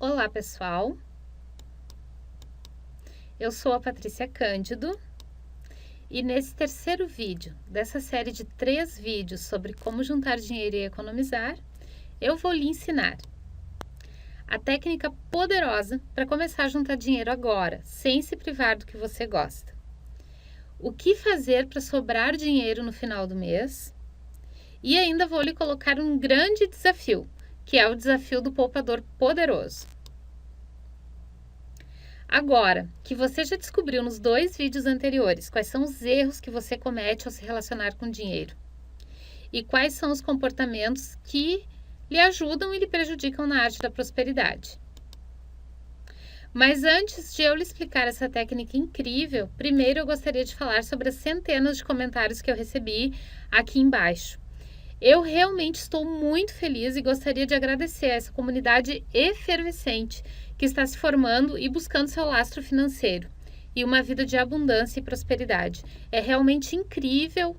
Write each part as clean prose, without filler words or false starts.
Olá, pessoal. Eu sou a Patrícia Cândido e nesse terceiro vídeo dessa série de 3 vídeos sobre como juntar dinheiro e economizar, eu vou lhe ensinar a técnica poderosa para começar a juntar dinheiro agora, sem se privar do que você gosta. O que fazer para sobrar dinheiro no final do mês? E ainda vou lhe colocar um grande desafio, que é o desafio do poupador poderoso. Agora que você já descobriu nos 2 vídeos anteriores quais são os erros que você comete ao se relacionar com dinheiro e quais são os comportamentos que lhe ajudam e lhe prejudicam na arte da prosperidade. Mas antes de eu lhe explicar essa técnica incrível, primeiro eu gostaria de falar sobre as centenas de comentários que eu recebi aqui embaixo. Eu realmente estou muito feliz e gostaria de agradecer a essa comunidade efervescente que está se formando e buscando seu lastro financeiro e uma vida de abundância e prosperidade. É realmente incrível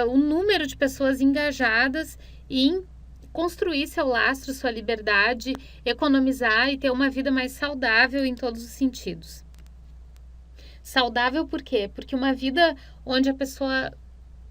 o número de pessoas engajadas em construir seu lastro, sua liberdade, economizar e ter uma vida mais saudável em todos os sentidos. Saudável por quê? Porque uma vida onde a pessoa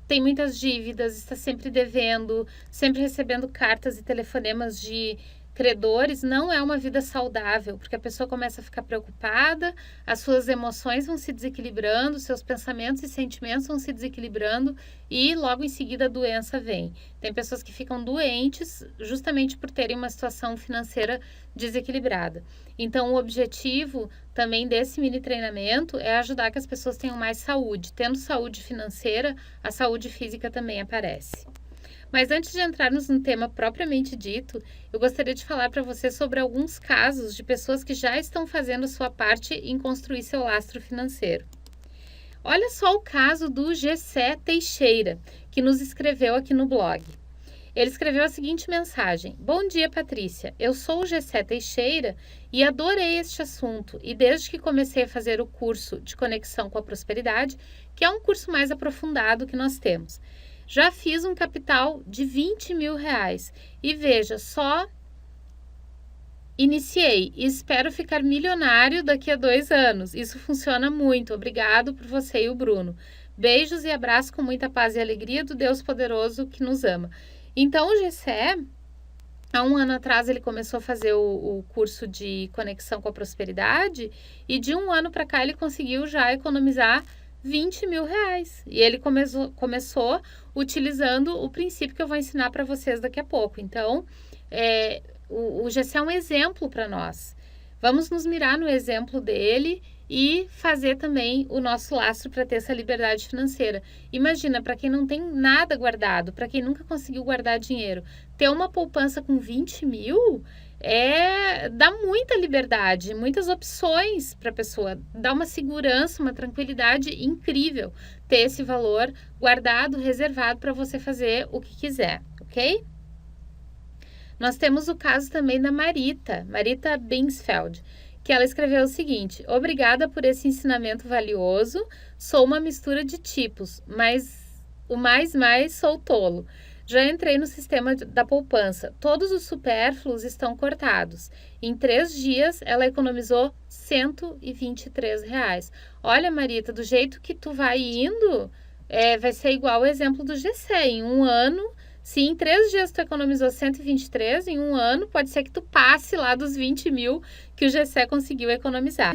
tem muitas dívidas, está sempre devendo, sempre recebendo cartas e telefonemas de credores, não é uma vida saudável, porque a pessoa começa a ficar preocupada, as suas emoções vão se desequilibrando, seus pensamentos e sentimentos vão se desequilibrando e logo em seguida a doença vem. Tem pessoas que ficam doentes justamente por terem uma situação financeira desequilibrada. Então, o objetivo também desse mini treinamento é ajudar que as pessoas tenham mais saúde. Tendo saúde financeira, a saúde física também aparece. Mas antes de entrarmos no tema propriamente dito, eu gostaria de falar para você sobre alguns casos de pessoas que já estão fazendo a sua parte em construir seu lastro financeiro. Olha só o caso do Gessé Teixeira, que nos escreveu aqui no blog. Ele escreveu a seguinte mensagem: Bom dia, Patrícia. Eu sou o Gessé Teixeira e adorei este assunto. E desde que comecei a fazer o curso de Conexão com a Prosperidade, que é um curso mais aprofundado que nós temos, já fiz um capital de 20 mil reais. E veja, só iniciei e espero ficar milionário daqui a 2 anos. Isso funciona muito. Obrigado por você e o Bruno. Beijos e abraço com muita paz e alegria do Deus poderoso que nos ama. Então, o Gessé, há 1 ano atrás, ele começou a fazer o curso de Conexão com a Prosperidade e de 1 ano para cá ele conseguiu já economizar 20 mil reais. E ele começou utilizando o princípio que eu vou ensinar para vocês daqui a pouco. Então, o Gessé é um exemplo para nós. Vamos nos mirar no exemplo dele e fazer também o nosso lastro para ter essa liberdade financeira. Imagina, para quem não tem nada guardado, para quem nunca conseguiu guardar dinheiro, ter uma poupança com 20 mil dá muita liberdade, muitas opções para a pessoa, dá uma segurança, uma tranquilidade incrível ter esse valor guardado, reservado para você fazer o que quiser, ok? Nós temos o caso também da Marita Binsfeld, que ela escreveu o seguinte: Obrigada por esse ensinamento valioso, sou uma mistura de tipos, mas o mais sou tolo. Já entrei no sistema da poupança, todos os supérfluos estão cortados. Em 3 dias ela economizou R$ 123 reais. Olha, Marita, do jeito que tu vai indo, vai ser igual o exemplo do Gessé. Em 1 ano, se em 3 dias tu economizou 123, em 1 ano pode ser que tu passe lá dos 20 mil que o Gessé conseguiu economizar.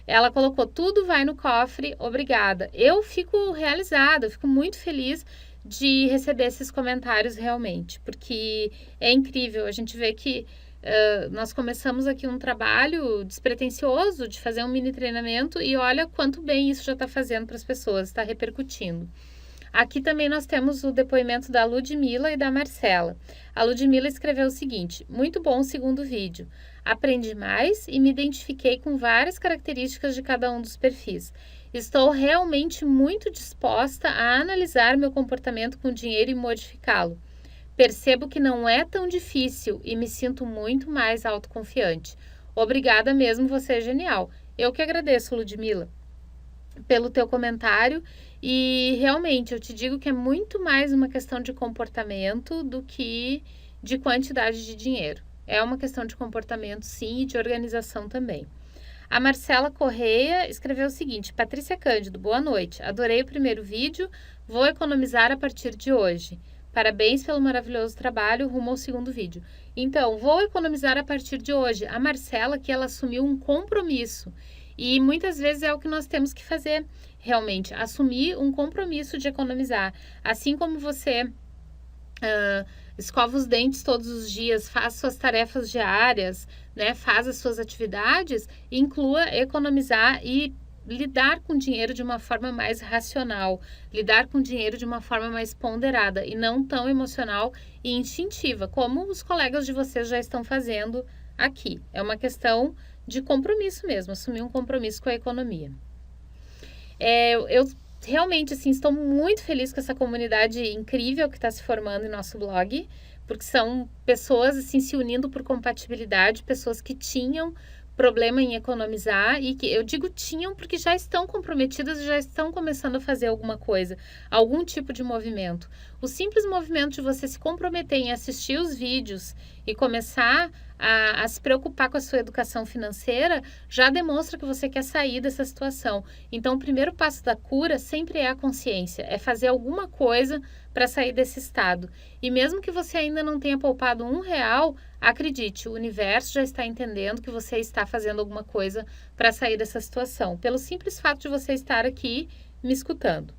Ela colocou, tudo vai no cofre, obrigada. Eu fico realizada, eu fico muito feliz de receber esses comentários realmente, porque é incrível, a gente vê que nós começamos aqui um trabalho despretensioso de fazer um mini treinamento e olha quanto bem isso já está fazendo para as pessoas, está repercutindo. Aqui também nós temos o depoimento da Ludmila e da Marcela. A Ludmila escreveu o seguinte: muito bom o segundo vídeo. Aprendi mais e me identifiquei com várias características de cada um dos perfis. Estou realmente muito disposta a analisar meu comportamento com dinheiro e modificá-lo. Percebo que não é tão difícil e me sinto muito mais autoconfiante. Obrigada mesmo, você é genial. Eu que agradeço, Ludmila, pelo teu comentário e realmente eu te digo que é muito mais uma questão de comportamento do que de quantidade de dinheiro. é uma questão de comportamento, sim, e de organização também. A Marcela Correia escreveu o seguinte: Patrícia Cândido, boa noite. Adorei o primeiro vídeo, vou economizar a partir de hoje. Parabéns pelo maravilhoso trabalho, rumo ao segundo vídeo. Então, vou economizar a partir de hoje. A Marcela, que ela assumiu um compromisso. E muitas vezes é o que nós temos que fazer, realmente, assumir um compromisso de economizar. Assim como você escova os dentes todos os dias, faz suas tarefas diárias, né, faz as suas atividades, inclua economizar e lidar com dinheiro de uma forma mais racional, lidar com dinheiro de uma forma mais ponderada e não tão emocional e instintiva, como os colegas de vocês já estão fazendo aqui. É uma questão de compromisso mesmo, assumir um compromisso com a economia. Eu realmente, assim, estou muito feliz com essa comunidade incrível que está se formando em nosso blog, porque são pessoas, assim, se unindo por compatibilidade, pessoas que tinham problema em economizar e que eu digo tinham porque já estão comprometidas e já estão começando a fazer alguma coisa, algum tipo de movimento. O simples movimento de você se comprometer em assistir os vídeos e começar a se preocupar com a sua educação financeira já demonstra que você quer sair dessa situação. Então, o primeiro passo da cura sempre é a consciência, é fazer alguma coisa para sair desse estado. E mesmo que você ainda não tenha poupado R$1, acredite, o universo já está entendendo que você está fazendo alguma coisa para sair dessa situação, pelo simples fato de você estar aqui me escutando.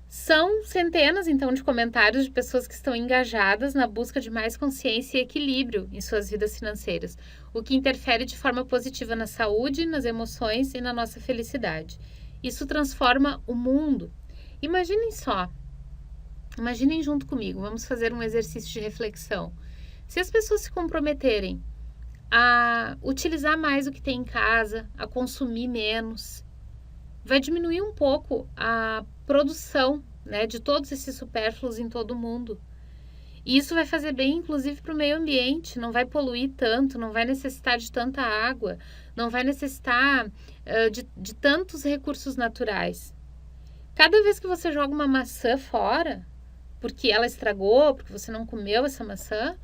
São centenas, então, de comentários de pessoas que estão engajadas na busca de mais consciência e equilíbrio em suas vidas financeiras, o que interfere de forma positiva na saúde, nas emoções e na nossa felicidade. Isso transforma o mundo. Imaginem só, imaginem junto comigo, vamos fazer um exercício de reflexão. Se as pessoas se comprometerem a utilizar mais o que tem em casa, a consumir menos, vai diminuir um pouco a produção, né, de todos esses supérfluos em todo o mundo. E isso vai fazer bem, inclusive, para o meio ambiente, não vai poluir tanto, não vai necessitar de tanta água, não vai necessitar de tantos recursos naturais. Cada vez que você joga uma maçã fora, porque ela estragou, porque você não comeu essa maçã,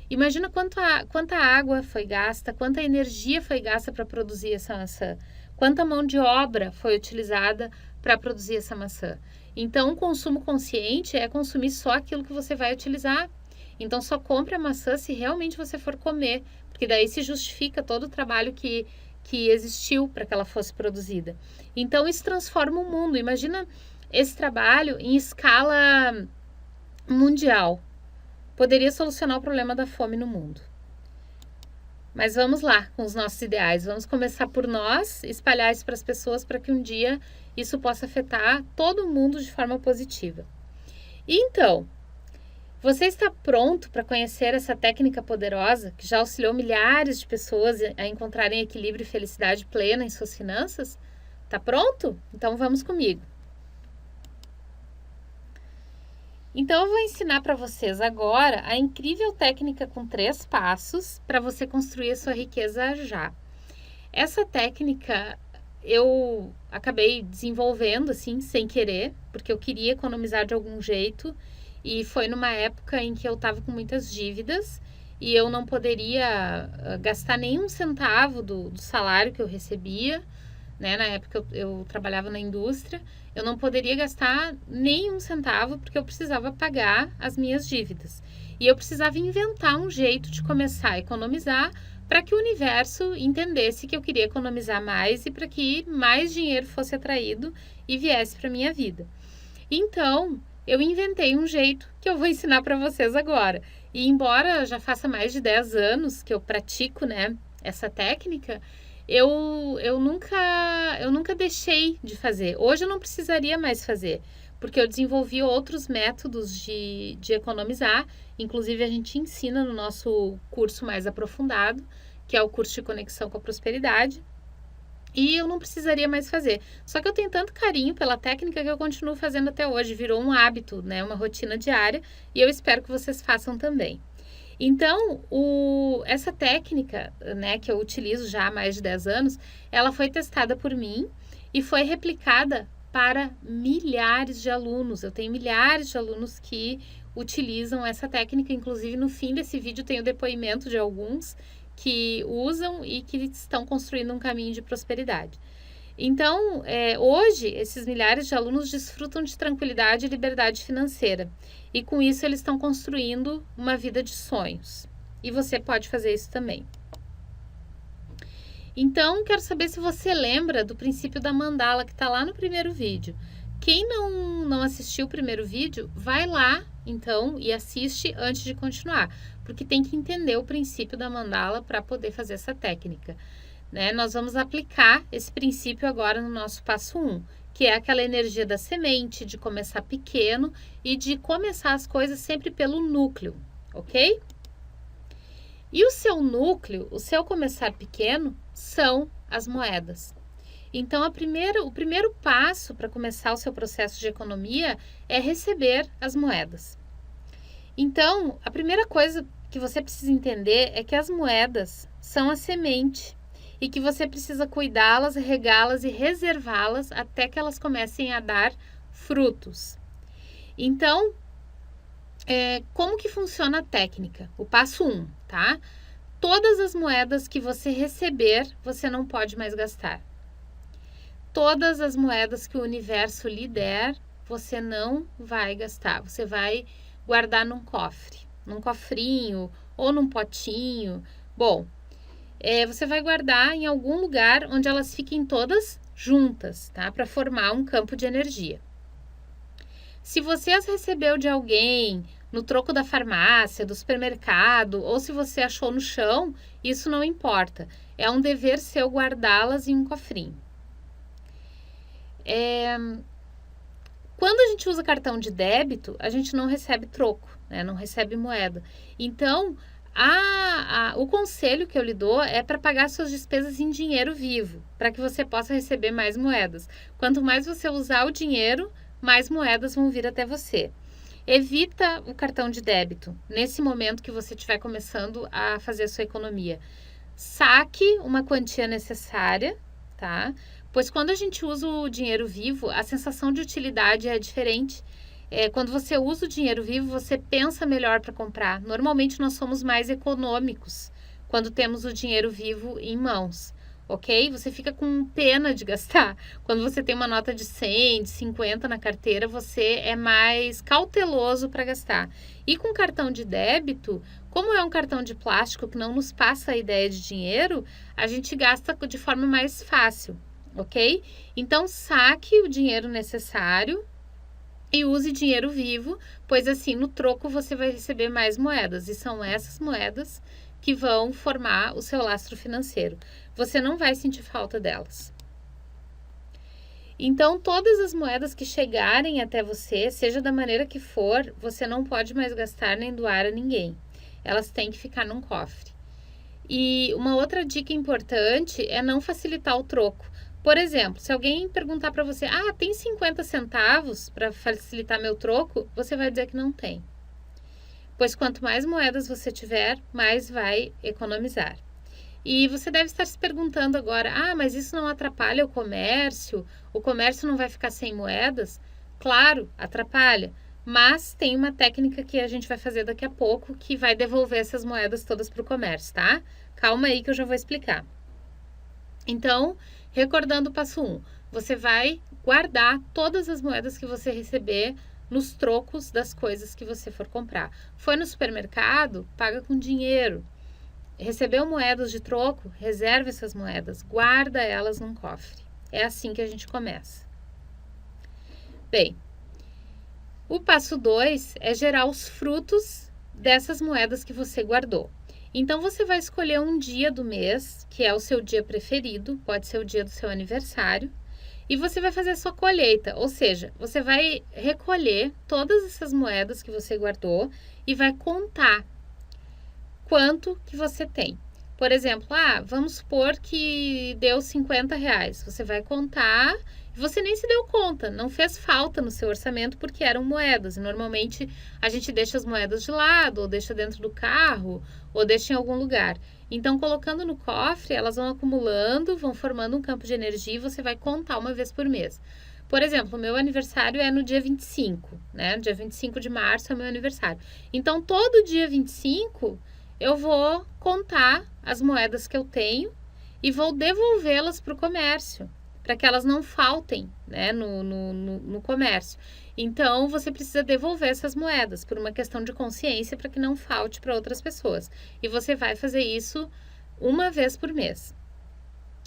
imagina quanta água foi gasta, quanta energia foi gasta para produzir essa maçã, quanta mão de obra foi utilizada para produzir essa maçã. Então, o consumo consciente é consumir só aquilo que você vai utilizar. Então, só compre a maçã se realmente você for comer, porque daí se justifica todo o trabalho que existiu para que ela fosse produzida. Então, isso transforma o mundo. Imagina esse trabalho em escala mundial. Poderia solucionar o problema da fome no mundo. Mas vamos lá com os nossos ideais. Vamos começar por nós, espalhar isso para as pessoas para que um dia isso possa afetar todo mundo de forma positiva. E então, você está pronto para conhecer essa técnica poderosa que já auxiliou milhares de pessoas a encontrarem equilíbrio e felicidade plena em suas finanças? Tá pronto? Então vamos comigo. Então, eu vou ensinar para vocês agora a incrível técnica com 3 passos para você construir a sua riqueza já. Essa técnica eu acabei desenvolvendo assim, sem querer, porque eu queria economizar de algum jeito e foi numa época em que eu estava com muitas dívidas e eu não poderia gastar nenhum centavo do salário que eu recebia, né? Na época eu trabalhava na indústria. Eu não poderia gastar nenhum centavo porque eu precisava pagar as minhas dívidas. E eu precisava inventar um jeito de começar a economizar para que o universo entendesse que eu queria economizar mais e para que mais dinheiro fosse atraído e viesse para minha vida. Então, eu inventei um jeito que eu vou ensinar para vocês agora. E embora já faça mais de 10 anos que eu pratico, né, essa técnica, eu nunca deixei de fazer. Hoje eu não precisaria mais fazer, porque eu desenvolvi outros métodos de economizar. Inclusive, a gente ensina no nosso curso mais aprofundado, que é o curso de Conexão com a Prosperidade. E eu não precisaria mais fazer. Só que eu tenho tanto carinho pela técnica que eu continuo fazendo até hoje. Virou um hábito, né? Uma rotina diária. E eu espero que vocês façam também. Então, essa técnica, né, que eu utilizo já há mais de 10 anos, ela foi testada por mim e foi replicada para milhares de alunos. Eu tenho milhares de alunos que utilizam essa técnica. Inclusive, no fim desse vídeo tem o depoimento de alguns que usam e que estão construindo um caminho de prosperidade. Então, hoje, esses milhares de alunos desfrutam de tranquilidade e liberdade financeira. E com isso, eles estão construindo uma vida de sonhos. E você pode fazer isso também. Então, quero saber se você lembra do princípio da mandala que está lá no primeiro vídeo. Quem não assistiu o primeiro vídeo, vai lá, então, e assiste antes de continuar. Porque tem que entender o princípio da mandala para poder fazer essa técnica. Né? Nós vamos aplicar esse princípio agora no nosso passo 1, que é aquela energia da semente, de começar pequeno e de começar as coisas sempre pelo núcleo, ok? E o seu núcleo, o seu começar pequeno, são as moedas. Então, o primeiro passo para começar o seu processo de economia é receber as moedas. Então, a primeira coisa que você precisa entender é que as moedas são a semente e que você precisa cuidá-las, regá-las e reservá-las até que elas comecem a dar frutos. Então, como que funciona a técnica? O passo 1, tá? Todas as moedas que você receber, você não pode mais gastar. Todas as moedas que o universo lhe der, você não vai gastar. Você vai guardar num cofre, num cofrinho ou num potinho. Bom, você vai guardar em algum lugar onde elas fiquem todas juntas, tá? Para formar um campo de energia. Se você as recebeu de alguém, no troco da farmácia, do supermercado, ou se você achou no chão, isso não importa. É um dever seu guardá-las em um cofrinho. Quando a gente usa cartão de débito, a gente não recebe troco, né? Não recebe moeda. Então, o conselho que eu lhe dou é para pagar suas despesas em dinheiro vivo, para que você possa receber mais moedas. Quanto mais você usar o dinheiro, mais moedas vão vir até você. Evita o cartão de débito nesse momento que você estiver começando a fazer a sua economia. Saque uma quantia necessária, tá? Pois quando a gente usa o dinheiro vivo, a sensação de utilidade é diferente. Quando você usa o dinheiro vivo, você pensa melhor para comprar. Normalmente nós somos mais econômicos quando temos o dinheiro vivo em mãos, ok? Você fica com pena de gastar. Quando você tem uma nota de 100, de 50 na carteira, você é mais cauteloso para gastar. E com cartão de débito, como é um cartão de plástico que não nos passa a ideia de dinheiro, a gente gasta de forma mais fácil, ok? Então, saque o dinheiro necessário e use dinheiro vivo, pois assim, no troco você vai receber mais moedas. E são essas moedas que vão formar o seu lastro financeiro. Você não vai sentir falta delas. Então, todas as moedas que chegarem até você, seja da maneira que for, você não pode mais gastar nem doar a ninguém. Elas têm que ficar num cofre. E uma outra dica importante é não facilitar o troco. Por exemplo, se alguém perguntar para você, tem 50 centavos para facilitar meu troco, você vai dizer que não tem. Pois quanto mais moedas você tiver, mais vai economizar. E você deve estar se perguntando agora, mas isso não atrapalha o comércio? O comércio não vai ficar sem moedas? Claro, atrapalha. Mas tem uma técnica que a gente vai fazer daqui a pouco que vai devolver essas moedas todas para o comércio, tá? Calma aí que eu já vou explicar. Então, recordando o passo 1, você vai guardar todas as moedas que você receber nos trocos das coisas que você for comprar. Foi no supermercado? Paga com dinheiro. Recebeu moedas de troco? Reserve essas moedas, guarda elas num cofre. É assim que a gente começa. Bem, o passo 2 é gerar os frutos dessas moedas que você guardou. Então, você vai escolher um dia do mês, que é o seu dia preferido, pode ser o dia do seu aniversário, e você vai fazer a sua colheita, ou seja, você vai recolher todas essas moedas que você guardou e vai contar quanto que você tem. Por exemplo, vamos supor que deu 50 reais, você vai contar e você nem se deu conta, não fez falta no seu orçamento porque eram moedas. E normalmente a gente deixa as moedas de lado, ou deixa dentro do carro, ou deixa em algum lugar. Então, colocando no cofre, elas vão acumulando, vão formando um campo de energia e você vai contar uma vez por mês. Por exemplo, o meu aniversário é no dia 25, né? Dia 25 de março é o meu aniversário. Então, todo dia 25, eu vou contar as moedas que eu tenho e vou devolvê-las para o comércio, para que elas não faltem, né, no comércio. Então, você precisa devolver essas moedas por uma questão de consciência para que não falte para outras pessoas. E você vai fazer isso uma vez por mês.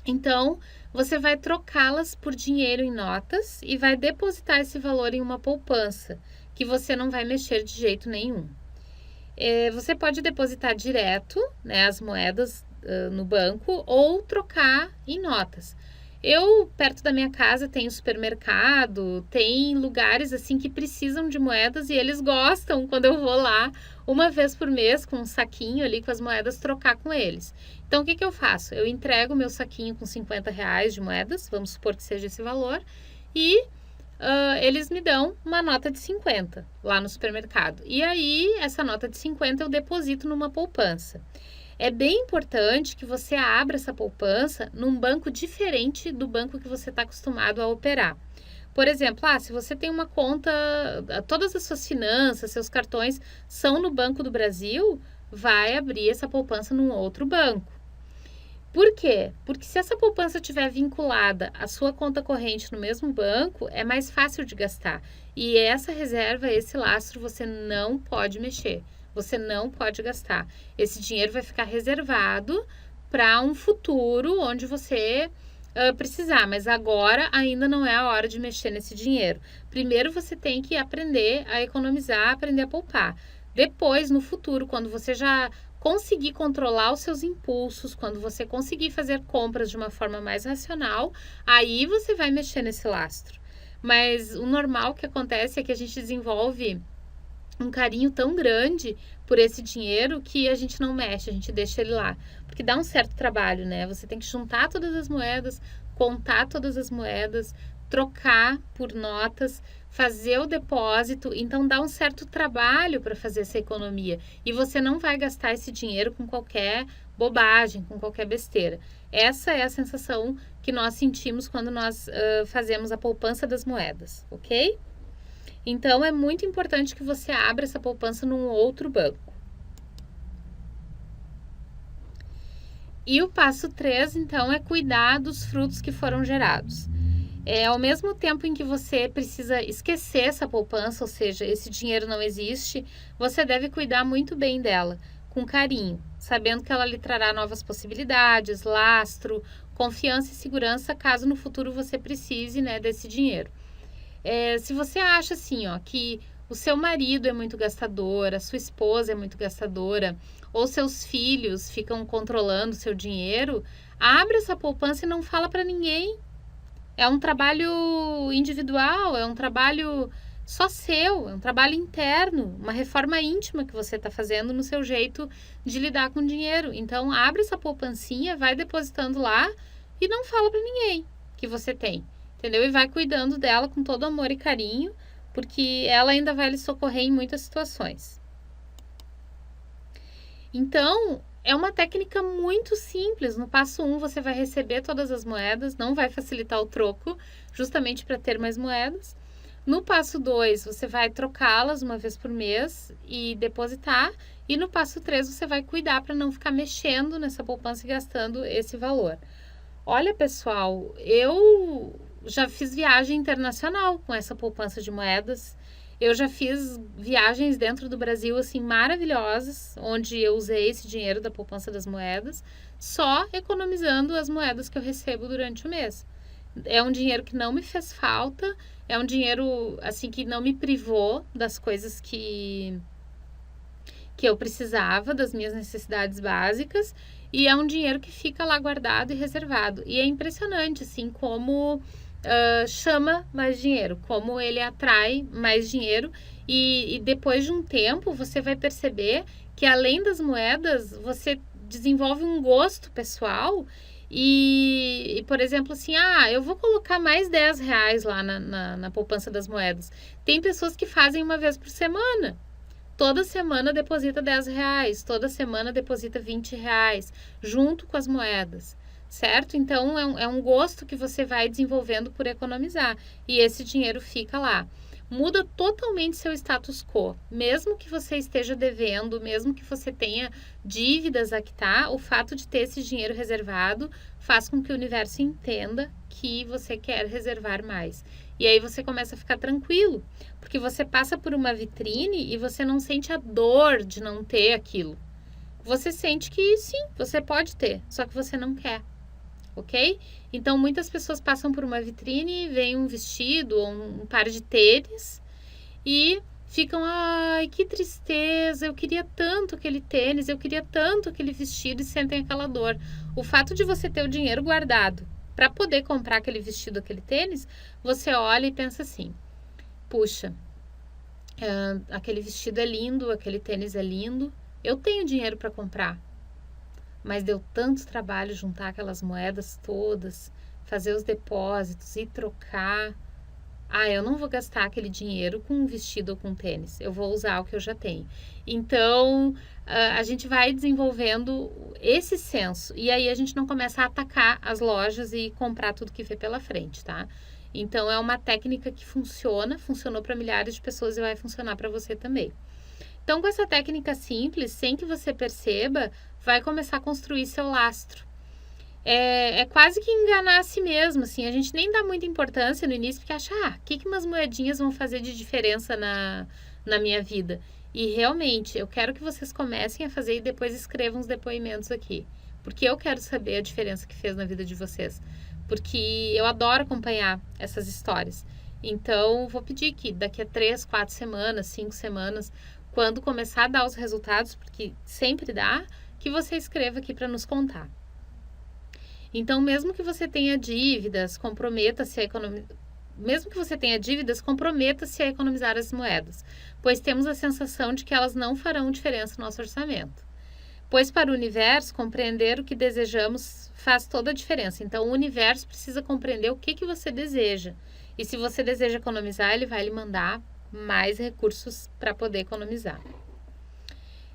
Então, você vai trocá-las por dinheiro em notas e vai depositar esse valor em uma poupança, que você não vai mexer de jeito nenhum. Você pode depositar direto, né, as moedas no banco ou trocar em notas. Eu, perto da minha casa, tem supermercado, tem lugares assim que precisam de moedas e eles gostam quando eu vou lá uma vez por mês com um saquinho ali com as moedas, trocar com eles. Então, o que eu faço? Eu entrego meu saquinho com 50 reais de moedas, vamos supor que seja esse valor, e eles me dão uma nota de 50 lá no supermercado. E aí, essa nota de 50 eu deposito numa poupança. É bem importante que você abra essa poupança num banco diferente do banco que você está acostumado a operar. Por exemplo, se você tem uma conta, todas as suas finanças, seus cartões são no Banco do Brasil, vai abrir essa poupança num outro banco. Por quê? Porque se essa poupança estiver vinculada à sua conta corrente no mesmo banco, é mais fácil de gastar. E essa reserva, esse lastro, você não pode mexer. Você não pode gastar. Esse dinheiro vai ficar reservado para um futuro onde você precisar, mas agora ainda não é a hora de mexer nesse dinheiro. Primeiro você tem que aprender a economizar, aprender a poupar. Depois, no futuro, quando você já conseguir controlar os seus impulsos, quando você conseguir fazer compras de uma forma mais racional, aí você vai mexer nesse lastro. Mas o normal que acontece é que a gente desenvolve um carinho tão grande por esse dinheiro que a gente não mexe, a gente deixa ele lá. Porque dá um certo trabalho, né? Você tem que juntar todas as moedas, contar todas as moedas, trocar por notas, fazer o depósito. Então dá um certo trabalho para fazer essa economia. E você não vai gastar esse dinheiro com qualquer bobagem, com qualquer besteira. Essa é a sensação que nós sentimos quando nós fazemos a poupança das moedas, ok? Então, é muito importante que você abra essa poupança num outro banco. E o passo 3, então, é cuidar dos frutos que foram gerados. Ao mesmo tempo em que você precisa esquecer essa poupança, ou seja, esse dinheiro não existe, você deve cuidar muito bem dela, com carinho, sabendo que ela lhe trará novas possibilidades, lastro, confiança e segurança, caso no futuro você precise, né, desse dinheiro. Se você acha assim, que o seu marido é muito gastador, a sua esposa é muito gastadora, ou seus filhos ficam controlando o seu dinheiro, abre essa poupança e não fala para ninguém. É um trabalho individual, é um trabalho só seu, é um trabalho interno, uma reforma íntima que você está fazendo no seu jeito de lidar com o dinheiro. Então, abre essa poupancinha, vai depositando lá e não fala para ninguém que você tem. Entendeu? E vai cuidando dela com todo amor e carinho, porque ela ainda vai lhe socorrer em muitas situações. Então, é uma técnica muito simples. No passo 1, você vai receber todas as moedas, não vai facilitar o troco, justamente para ter mais moedas. No passo 2, você vai trocá-las uma vez por mês e depositar. E no passo 3, você vai cuidar para não ficar mexendo nessa poupança e gastando esse valor. Olha, pessoal, eu já fiz viagem internacional com essa poupança de moedas. Eu já fiz viagens dentro do Brasil, assim, maravilhosas, onde eu usei esse dinheiro da poupança das moedas, só economizando as moedas que eu recebo durante o mês. É um dinheiro que não me fez falta, é um dinheiro, assim, que não me privou das coisas que eu precisava, das minhas necessidades básicas, e é um dinheiro que fica lá guardado e reservado. E é impressionante, assim, como chama mais dinheiro, como ele atrai mais dinheiro. E depois de um tempo, você vai perceber que, além das moedas, você desenvolve um gosto pessoal. E por exemplo, assim, eu vou colocar mais 10 reais lá na poupança das moedas. Tem pessoas que fazem uma vez por semana. Toda semana deposita 10 reais, toda semana deposita 20 reais, junto com as moedas. certo? Então, é um gosto que você vai desenvolvendo por economizar. E esse dinheiro fica lá. Muda totalmente seu status quo. Mesmo que você esteja devendo, mesmo que você tenha dívidas a quitar, o fato de ter esse dinheiro reservado faz com que o universo entenda que você quer reservar mais. E aí você começa a ficar tranquilo, porque você passa por uma vitrine e você não sente a dor de não ter aquilo. Você sente que sim, você pode ter, só que você não quer, ok? Então, muitas pessoas passam por uma vitrine e veem um vestido ou um par de tênis e ficam, ai, que tristeza, eu queria tanto aquele tênis, eu queria tanto aquele vestido, e sentem aquela dor. O fato de você ter o dinheiro guardado para poder comprar aquele vestido, aquele tênis, você olha e pensa assim, puxa, aquele vestido é lindo, aquele tênis é lindo, eu tenho dinheiro para comprar, mas deu tanto trabalho juntar aquelas moedas todas, fazer os depósitos e trocar. Ah, eu não vou gastar aquele dinheiro com um vestido ou com um tênis, eu vou usar o que eu já tenho. Então, a gente vai desenvolvendo esse senso, e aí a gente não começa a atacar as lojas e comprar tudo que vê pela frente, tá? Então, é uma técnica que funcionou para milhares de pessoas e vai funcionar para você também. Então, com essa técnica simples, sem que você perceba, vai começar a construir seu lastro. É quase que enganar a si mesmo, assim, a gente nem dá muita importância no início, porque acha, o que umas moedinhas vão fazer de diferença na minha vida? E realmente, eu quero que vocês comecem a fazer e depois escrevam os depoimentos aqui, porque eu quero saber a diferença que fez na vida de vocês, porque eu adoro acompanhar essas histórias. Então, vou pedir que daqui a 3, 4 semanas, 5 semanas, quando começar a dar os resultados, porque sempre dá, que você escreva aqui para nos contar. Então, mesmo que você tenha dívidas, comprometa-se a economizar as moedas, pois temos a sensação de que elas não farão diferença no nosso orçamento. Pois para o universo, compreender o que desejamos faz toda a diferença. Então, o universo precisa compreender o que você deseja. E se você deseja economizar, ele vai lhe mandar mais recursos para poder economizar.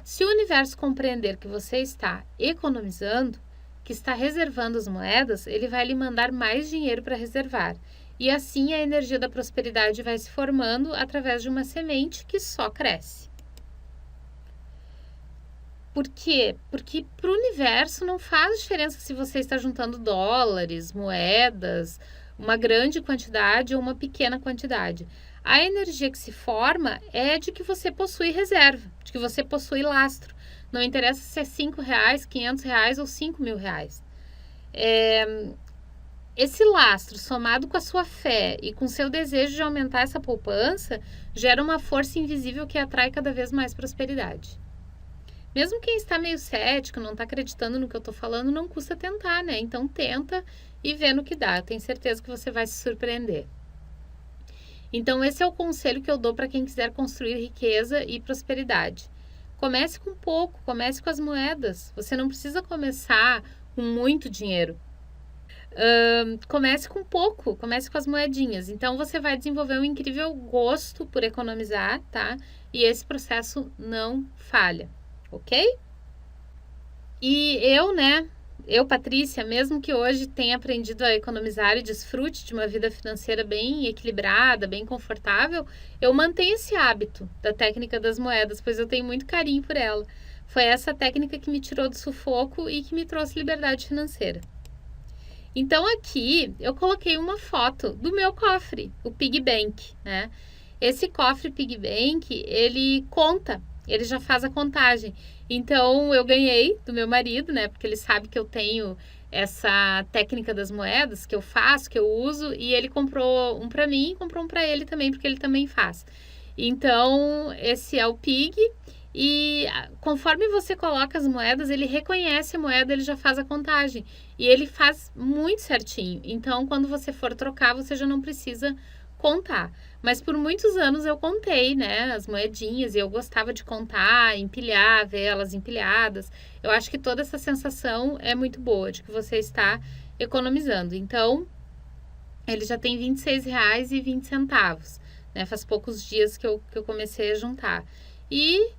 Se o universo compreender que você está economizando, que está reservando as moedas, ele vai lhe mandar mais dinheiro para reservar. E assim a energia da prosperidade vai se formando através de uma semente que só cresce. Por quê? Porque para o universo não faz diferença se você está juntando dólares, moedas, uma grande quantidade ou uma pequena quantidade. A energia que se forma é de que você possui reserva, de que você possui lastro. Não interessa se é R$5, R$500 ou R$5.000. Esse lastro, somado com a sua fé e com seu desejo de aumentar essa poupança, gera uma força invisível que atrai cada vez mais prosperidade. Mesmo quem está meio cético, não está acreditando no que eu estou falando, não custa tentar, né? Então tenta e vê no que dá. Eu tenho certeza que você vai se surpreender. Então esse é o conselho que eu dou para quem quiser construir riqueza e prosperidade. Comece com pouco, comece com as moedas. Você não precisa começar com muito dinheiro. Comece com pouco, comece com as moedinhas. Então você vai desenvolver um incrível gosto por economizar, tá? E esse processo não falha. Ok? E eu, Patrícia, mesmo que hoje tenha aprendido a economizar e desfrute de uma vida financeira bem equilibrada, bem confortável, eu mantenho esse hábito da técnica das moedas, pois eu tenho muito carinho por ela. Foi essa técnica que me tirou do sufoco e que me trouxe liberdade financeira. Então aqui eu coloquei uma foto do meu cofre, o Piggy Bank, né? Esse cofre Piggy Bank, ele já faz a contagem. Então, eu ganhei do meu marido, né? Porque ele sabe que eu tenho essa técnica das moedas, que eu faço, que eu uso. E ele comprou um para mim e comprou um para ele também, porque ele também faz. Então, esse é o Pig. E conforme você coloca as moedas, ele reconhece a moeda, ele já faz a contagem. E ele faz muito certinho. Então, quando você for trocar, você já não precisa contar. Mas por muitos anos eu contei, né, as moedinhas, e eu gostava de contar, empilhar, ver elas empilhadas. Eu acho que toda essa sensação é muito boa, de que você está economizando. Então, ele já tem R$26,20, né, faz poucos dias que eu comecei a juntar. E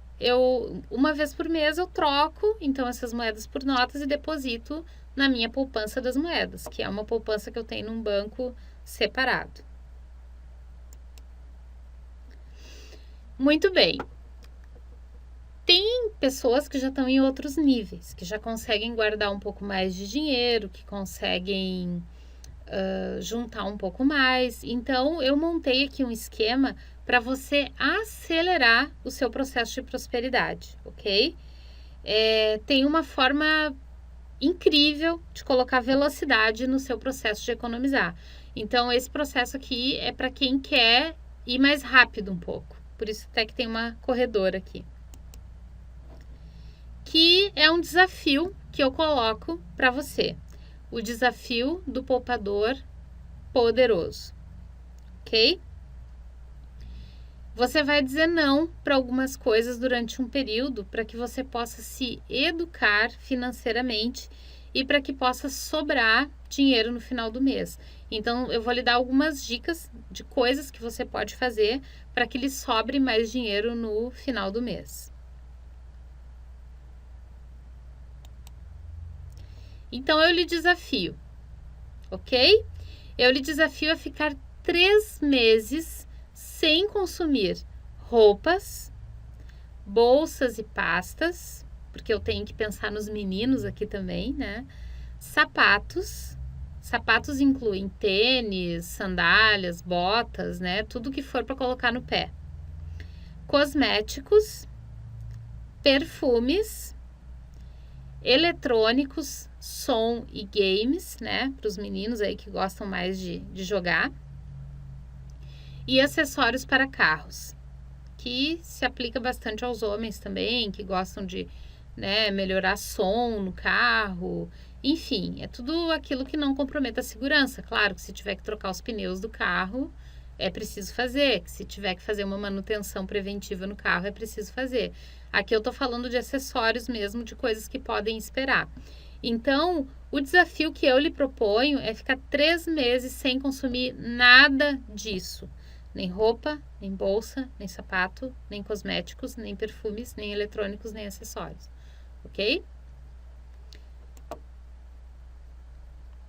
uma vez por mês eu troco, então, essas moedas por notas e deposito na minha poupança das moedas, que é uma poupança que eu tenho num banco separado. Muito bem. Tem pessoas que já estão em outros níveis, que já conseguem guardar um pouco mais de dinheiro, que conseguem juntar um pouco mais. Então, eu montei aqui um esquema para você acelerar o seu processo de prosperidade, ok? Tem uma forma incrível de colocar velocidade no seu processo de economizar. Então, esse processo aqui é para quem quer ir mais rápido um pouco. Por isso até que tem uma corredora aqui. Que é um desafio que eu coloco para você. O desafio do poupador poderoso, ok? Você vai dizer não para algumas coisas durante um período para que você possa se educar financeiramente e para que possa sobrar dinheiro no final do mês. Então, eu vou lhe dar algumas dicas de coisas que você pode fazer para que lhe sobre mais dinheiro no final do mês. Então, eu lhe desafio, ok? Eu lhe desafio a ficar 3 meses sem consumir roupas, bolsas e pastas, porque eu tenho que pensar nos meninos aqui também, né? Sapatos incluem tênis, sandálias, botas, né? Tudo que for para colocar no pé. Cosméticos, perfumes, eletrônicos, som e games, né? Para os meninos aí que gostam mais de jogar. E acessórios para carros, que se aplica bastante aos homens também, que gostam de, né, melhorar som no carro. Enfim, é tudo aquilo que não comprometa a segurança. Claro que se tiver que trocar os pneus do carro, é preciso fazer. Que se tiver que fazer uma manutenção preventiva no carro, é preciso fazer. Aqui eu tô falando de acessórios mesmo, de coisas que podem esperar. Então, o desafio que eu lhe proponho é ficar 3 meses sem consumir nada disso. Nem roupa, nem bolsa, nem sapato, nem cosméticos, nem perfumes, nem eletrônicos, nem acessórios. Ok?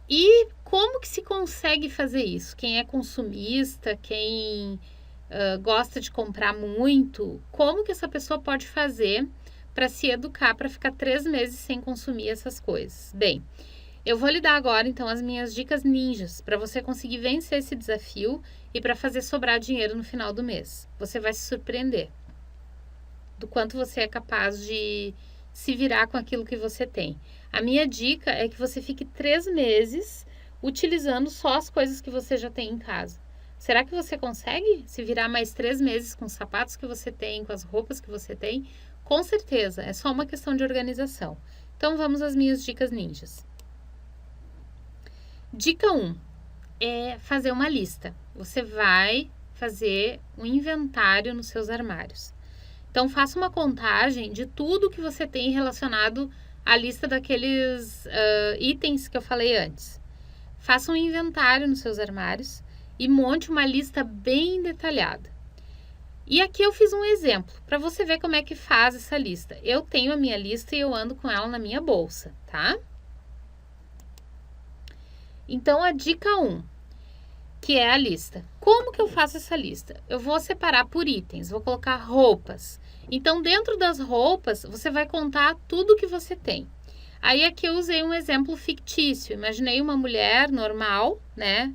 E como que se consegue fazer isso? Quem é consumista, quem gosta de comprar muito, como que essa pessoa pode fazer para se educar, para ficar 3 meses sem consumir essas coisas? Bem, eu vou lhe dar agora, então, as minhas dicas ninjas para você conseguir vencer esse desafio e para fazer sobrar dinheiro no final do mês. Você vai se surpreender do quanto você é capaz de se virar com aquilo que você tem. A minha dica é que você fique 3 meses utilizando só as coisas que você já tem em casa. Será que você consegue se virar mais 3 meses com os sapatos que você tem, com as roupas que você tem? Com certeza, é só uma questão de organização. Então, vamos às minhas dicas ninjas. Dica 1 é fazer uma lista. Você vai fazer um inventário nos seus armários. Então, faça uma contagem de tudo que você tem relacionado à lista daqueles itens que eu falei antes. Faça um inventário nos seus armários e monte uma lista bem detalhada. E aqui eu fiz um exemplo para você ver como é que faz essa lista. Eu tenho a minha lista e eu ando com ela na minha bolsa, tá? Então, a dica 1, que é a lista. Como que eu faço essa lista? Eu vou separar por itens, vou colocar roupas. Então, dentro das roupas, você vai contar tudo que você tem. Aí, aqui eu usei um exemplo fictício. Imaginei uma mulher normal, né,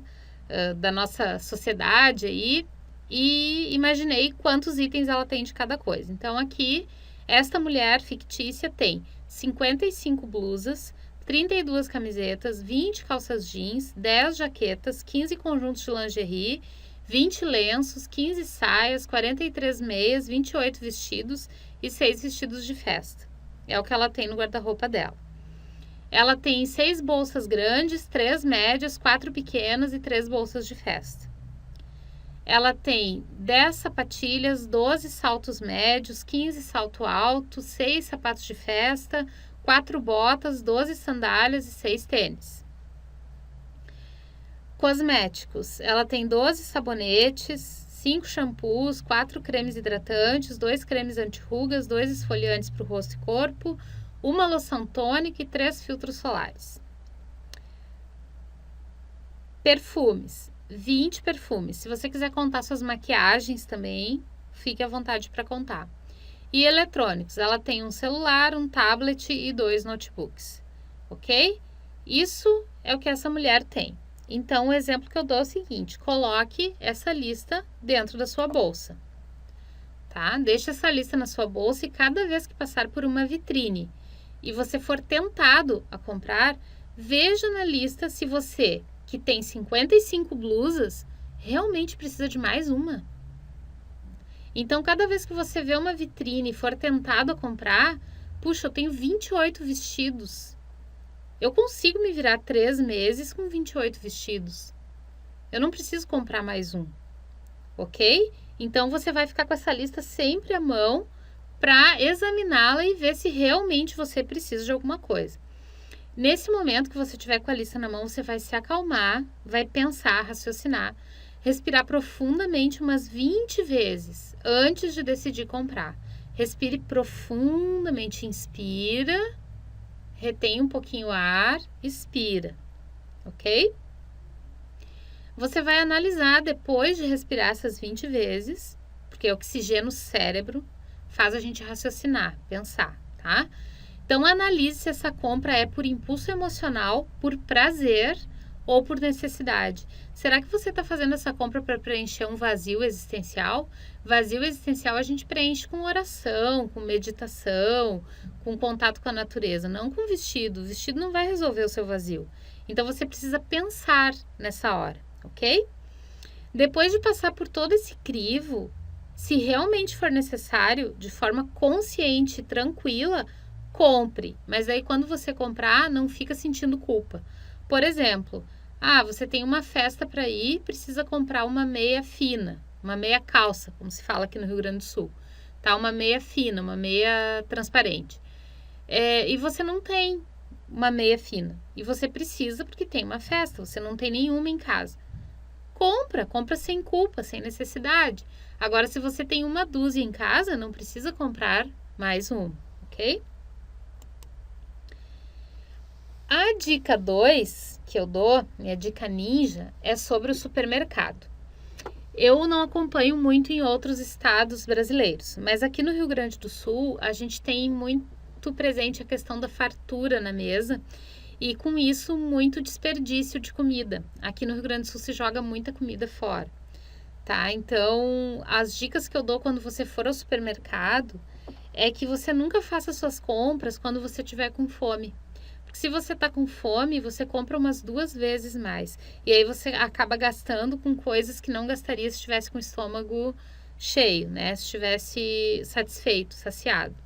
da nossa sociedade aí, e imaginei quantos itens ela tem de cada coisa. Então, aqui, esta mulher fictícia tem 55 blusas, 32 camisetas, 20 calças jeans, 10 jaquetas, 15 conjuntos de lingerie, 20 lenços, 15 saias, 43 meias, 28 vestidos e 6 vestidos de festa. É o que ela tem no guarda-roupa dela. Ela tem 6 bolsas grandes, 3 médias, 4 pequenas e 3 bolsas de festa. Ela tem 10 sapatilhas, 12 saltos médios, 15 salto alto, 6 sapatos de festa, 4 botas, 12 sandálias e 6 tênis. Cosméticos. Ela tem 12 sabonetes, 5 shampoos, 4 cremes hidratantes, 2 cremes anti-rugas, 2 esfoliantes para o rosto e corpo, uma loção tônica e 3 filtros solares. Perfumes, 20 perfumes. Se você quiser contar suas maquiagens também, fique à vontade para contar. E eletrônicos, ela tem um celular, um tablet e 2 notebooks, ok? Isso é o que essa mulher tem. Então, o exemplo que eu dou é o seguinte: coloque essa lista dentro da sua bolsa, tá? Deixe essa lista na sua bolsa e cada vez que passar por uma vitrine e você for tentado a comprar, veja na lista se você, que tem 55 blusas, realmente precisa de mais uma. Então, cada vez que você vê uma vitrine e for tentado a comprar, puxa, eu tenho 28 vestidos. Eu consigo me virar 3 meses com 28 vestidos. Eu não preciso comprar mais um, ok? Então, você vai ficar com essa lista sempre à mão para examiná-la e ver se realmente você precisa de alguma coisa. Nesse momento que você tiver com a lista na mão, você vai se acalmar, vai pensar, raciocinar, respirar profundamente umas 20 vezes antes de decidir comprar. Respire profundamente, inspira, retém um pouquinho o ar, expira, ok? Você vai analisar depois de respirar essas 20 vezes, porque oxigena o cérebro, faz a gente raciocinar, pensar, tá? Então, analise se essa compra é por impulso emocional, por prazer ou por necessidade. Será que você está fazendo essa compra para preencher um vazio existencial? Vazio existencial a gente preenche com oração, com meditação, com contato com a natureza, não com vestido. O vestido não vai resolver o seu vazio. Então, você precisa pensar nessa hora, ok? Depois de passar por todo esse crivo, se realmente for necessário, de forma consciente e tranquila, compre. Mas aí, quando você comprar, não fica sentindo culpa. Por exemplo, você tem uma festa para ir, precisa comprar uma meia fina, uma meia calça, como se fala aqui no Rio Grande do Sul, tá? Uma meia fina, uma meia transparente. E você não tem uma meia fina, e você precisa porque tem uma festa, você não tem nenhuma em casa. Compra sem culpa, sem necessidade. Agora, se você tem uma dúzia em casa, não precisa comprar mais uma, ok? A dica 2 que eu dou, minha dica ninja, é sobre o supermercado. Eu não acompanho muito em outros estados brasileiros, mas aqui no Rio Grande do Sul a gente tem muito presente a questão da fartura na mesa e com isso muito desperdício de comida. Aqui no Rio Grande do Sul se joga muita comida fora, tá? Então, as dicas que eu dou quando você for ao supermercado é que você nunca faça suas compras quando você estiver com fome. Porque se você tá com fome, você compra umas 2 vezes mais. E aí você acaba gastando com coisas que não gastaria se estivesse com o estômago cheio, né? Se estivesse satisfeito, saciado.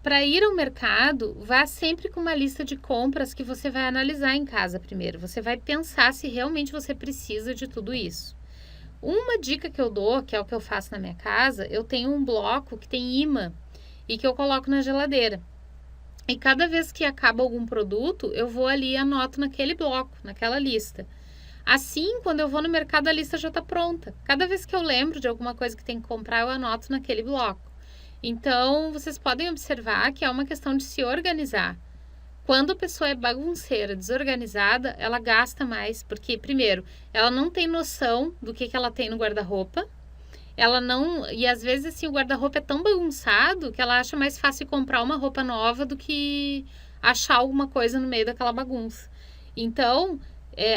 Para ir ao mercado, vá sempre com uma lista de compras que você vai analisar em casa primeiro. Você vai pensar se realmente você precisa de tudo isso. Uma dica que eu dou, que é o que eu faço na minha casa, eu tenho um bloco que tem imã e que eu coloco na geladeira. E cada vez que acaba algum produto, eu vou ali e anoto naquele bloco, naquela lista. Assim, quando eu vou no mercado, a lista já está pronta. Cada vez que eu lembro de alguma coisa que tem que comprar, eu anoto naquele bloco. Então, vocês podem observar que é uma questão de se organizar. Quando a pessoa é bagunceira, desorganizada, ela gasta mais, porque, primeiro, ela não tem noção do que ela tem no guarda-roupa. E às vezes assim, o guarda-roupa é tão bagunçado que ela acha mais fácil comprar uma roupa nova do que achar alguma coisa no meio daquela bagunça. Então,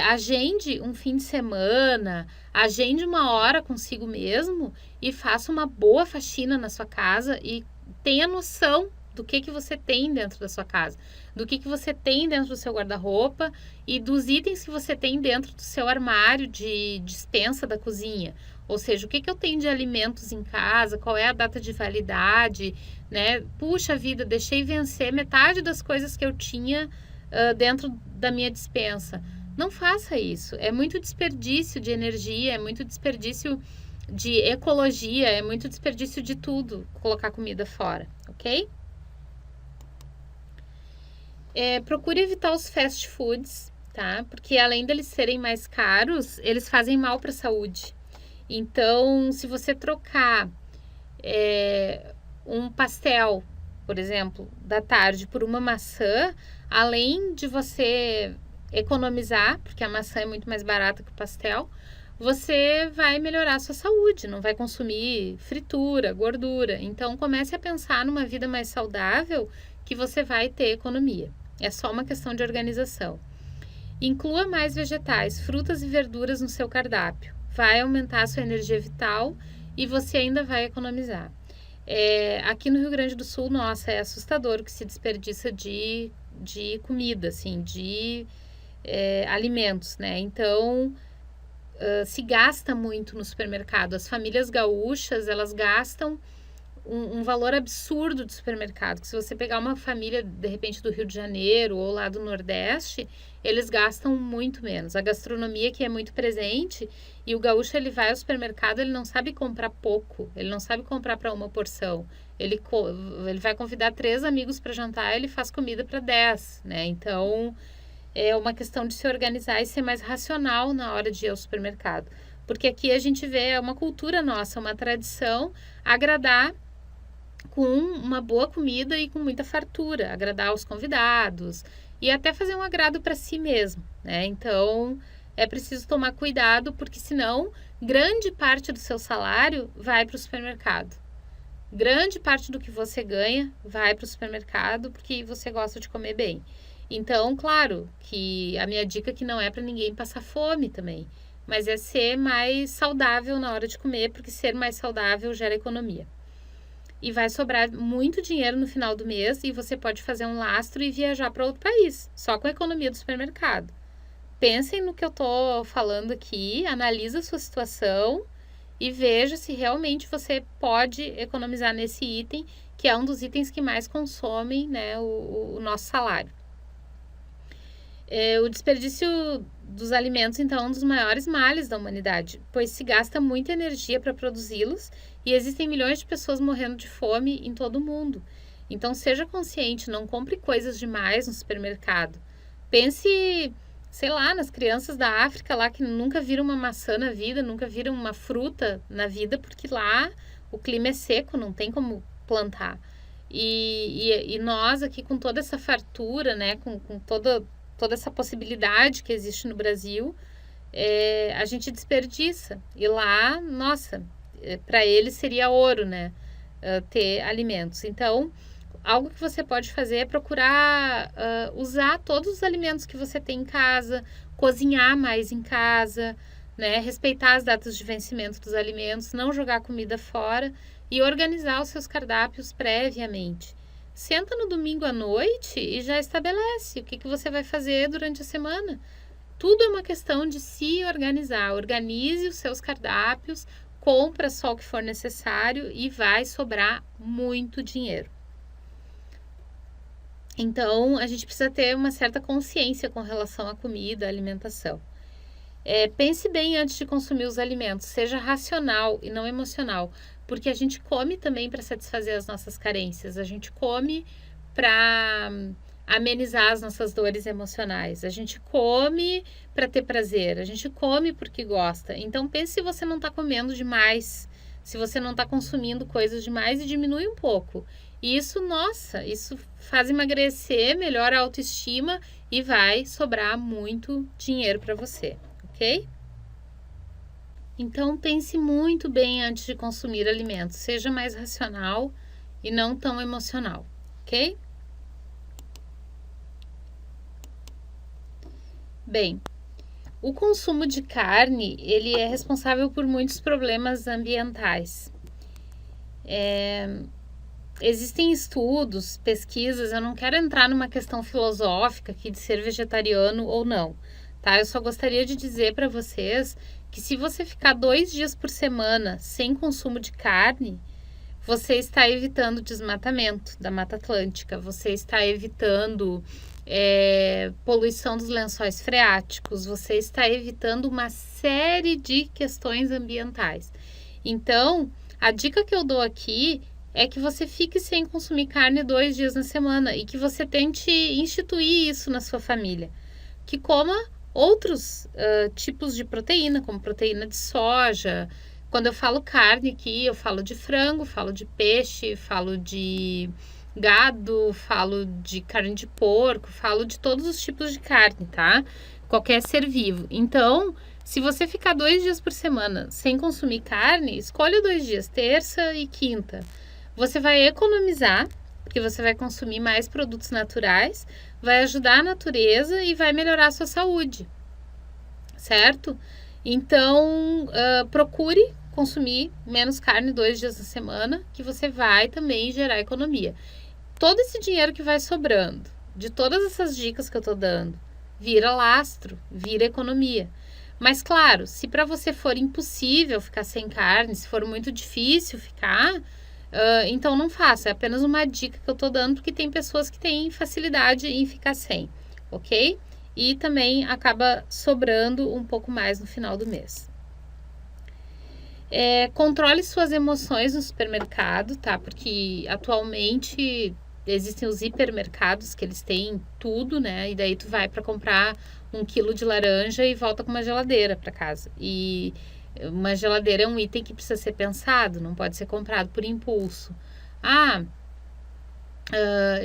agende um fim de semana, agende uma hora consigo mesmo e faça uma boa faxina na sua casa e tenha noção do que você tem dentro da sua casa, do que você tem dentro do seu guarda-roupa e dos itens que você tem dentro do seu armário de despensa da cozinha. Ou seja, o que eu tenho de alimentos em casa, qual é a data de validade, né? Puxa vida, deixei vencer metade das coisas que eu tinha dentro da minha despensa. Não faça isso. É muito desperdício de energia, é muito desperdício de ecologia, é muito desperdício de tudo colocar comida fora, ok? Procure evitar os fast foods. tá? Porque além deles serem mais caros, eles fazem mal para a saúde. Então, se você trocar um pastel, por exemplo, da tarde por uma maçã, além de você economizar, porque a maçã é muito mais barata que o pastel, você vai melhorar a sua saúde, não vai consumir fritura, gordura. Então, comece a pensar numa vida mais saudável que você vai ter economia. É só uma questão de organização. Inclua mais vegetais, frutas e verduras no seu cardápio. Vai aumentar a sua energia vital e você ainda vai economizar. Aqui no Rio Grande do Sul, nossa, é assustador o que se desperdiça de comida, assim, de alimentos, né? Então, se gasta muito no supermercado. As famílias gaúchas, elas gastam um valor absurdo de supermercado. Que se você pegar uma família, de repente, do Rio de Janeiro ou lá do Nordeste, eles gastam muito menos. A gastronomia que é muito presente, e o gaúcho, ele vai ao supermercado, ele não sabe comprar pouco, ele não sabe comprar para uma porção. Ele vai convidar 3 amigos para jantar, ele faz comida para 10, né? Então, é uma questão de se organizar e ser mais racional na hora de ir ao supermercado. Porque aqui a gente vê, é uma cultura nossa, uma tradição, agradar com uma boa comida e com muita fartura, agradar os convidados e até fazer um agrado para si mesmo, né? Então, é preciso tomar cuidado, porque senão grande parte do seu salário vai para o supermercado. Grande parte do que você ganha vai para o supermercado porque você gosta de comer bem. Então, claro, que a minha dica é que não é para ninguém passar fome também, mas é ser mais saudável na hora de comer, porque ser mais saudável gera economia. E vai sobrar muito dinheiro no final do mês e você pode fazer um lastro e viajar para outro país, só com a economia do supermercado. Pensem no que eu estou falando aqui, analisa a sua situação e veja se realmente você pode economizar nesse item, que é um dos itens que mais consomem, né, o nosso salário. O desperdício dos alimentos, então, é um dos maiores males da humanidade, pois se gasta muita energia para produzi-los e existem milhões de pessoas morrendo de fome em todo o mundo. Então, seja consciente, não compre coisas demais no supermercado. Pense, sei lá, nas crianças da África lá que nunca viram uma maçã na vida, nunca viram uma fruta na vida, porque lá o clima é seco, não tem como plantar. E nós aqui com toda essa fartura, né, com toda essa possibilidade que existe no Brasil, a gente desperdiça. E lá, nossa, para eles seria ouro, né? Ter alimentos. Então, algo que você pode fazer é procurar usar todos os alimentos que você tem em casa, cozinhar mais em casa, né? Respeitar as datas de vencimento dos alimentos, não jogar comida fora e organizar os seus cardápios previamente. Senta no domingo à noite e já estabelece o que você vai fazer durante a semana. Tudo é uma questão de se organizar. Organize os seus cardápios, compra só o que for necessário e vai sobrar muito dinheiro. Então, a gente precisa ter uma certa consciência com relação à comida, à alimentação. Pense bem antes de consumir os alimentos, seja racional e não emocional, porque a gente come também para satisfazer as nossas carências, a gente come para amenizar as nossas dores emocionais, a gente come para ter prazer, a gente come porque gosta. Então pense se você não está comendo demais, se você não está consumindo coisas demais, e diminui um pouco. E isso, nossa, isso faz emagrecer, melhora a autoestima e vai sobrar muito dinheiro para você, ok? Então pense muito bem antes de consumir alimentos, seja mais racional e não tão emocional, ok? Bem, o consumo de carne, ele é responsável por muitos problemas ambientais. Existem estudos, pesquisas, eu não quero entrar numa questão filosófica aqui de ser vegetariano ou não, tá? Eu só gostaria de dizer para vocês que se você ficar 2 dias por semana sem consumo de carne, você está evitando o desmatamento da Mata Atlântica, você está evitando poluição dos lençóis freáticos, você está evitando uma série de questões ambientais. Então, a dica que eu dou aqui é que você fique sem consumir carne 2 dias na semana e que você tente instituir isso na sua família. que coma outros tipos de proteína, como proteína de soja. Quando eu falo carne aqui, eu falo de frango, falo de peixe, falo de gado, falo de carne de porco, falo de todos os tipos de carne, tá? Qualquer ser vivo. Então, se você ficar 2 dias por semana sem consumir carne, escolha 2 dias, terça e quinta. Você vai economizar, porque você vai consumir mais produtos naturais, vai ajudar a natureza e vai melhorar a sua saúde, certo? Então, procure consumir menos carne 2 dias na semana, que você vai também gerar economia. Todo esse dinheiro que vai sobrando, de todas essas dicas que eu tô dando, vira lastro, vira economia. Mas claro, se para você for impossível ficar sem carne, se for muito difícil ficar, então não faça. É apenas uma dica que eu tô dando, porque tem pessoas que têm facilidade em ficar sem, ok? E também acaba sobrando um pouco mais no final do mês. Controle suas emoções no supermercado, tá? Porque atualmente existem os hipermercados que eles têm tudo, né? E daí tu vai para comprar 1 quilo de laranja e volta com uma geladeira para casa. E uma geladeira é um item que precisa ser pensado, não pode ser comprado por impulso.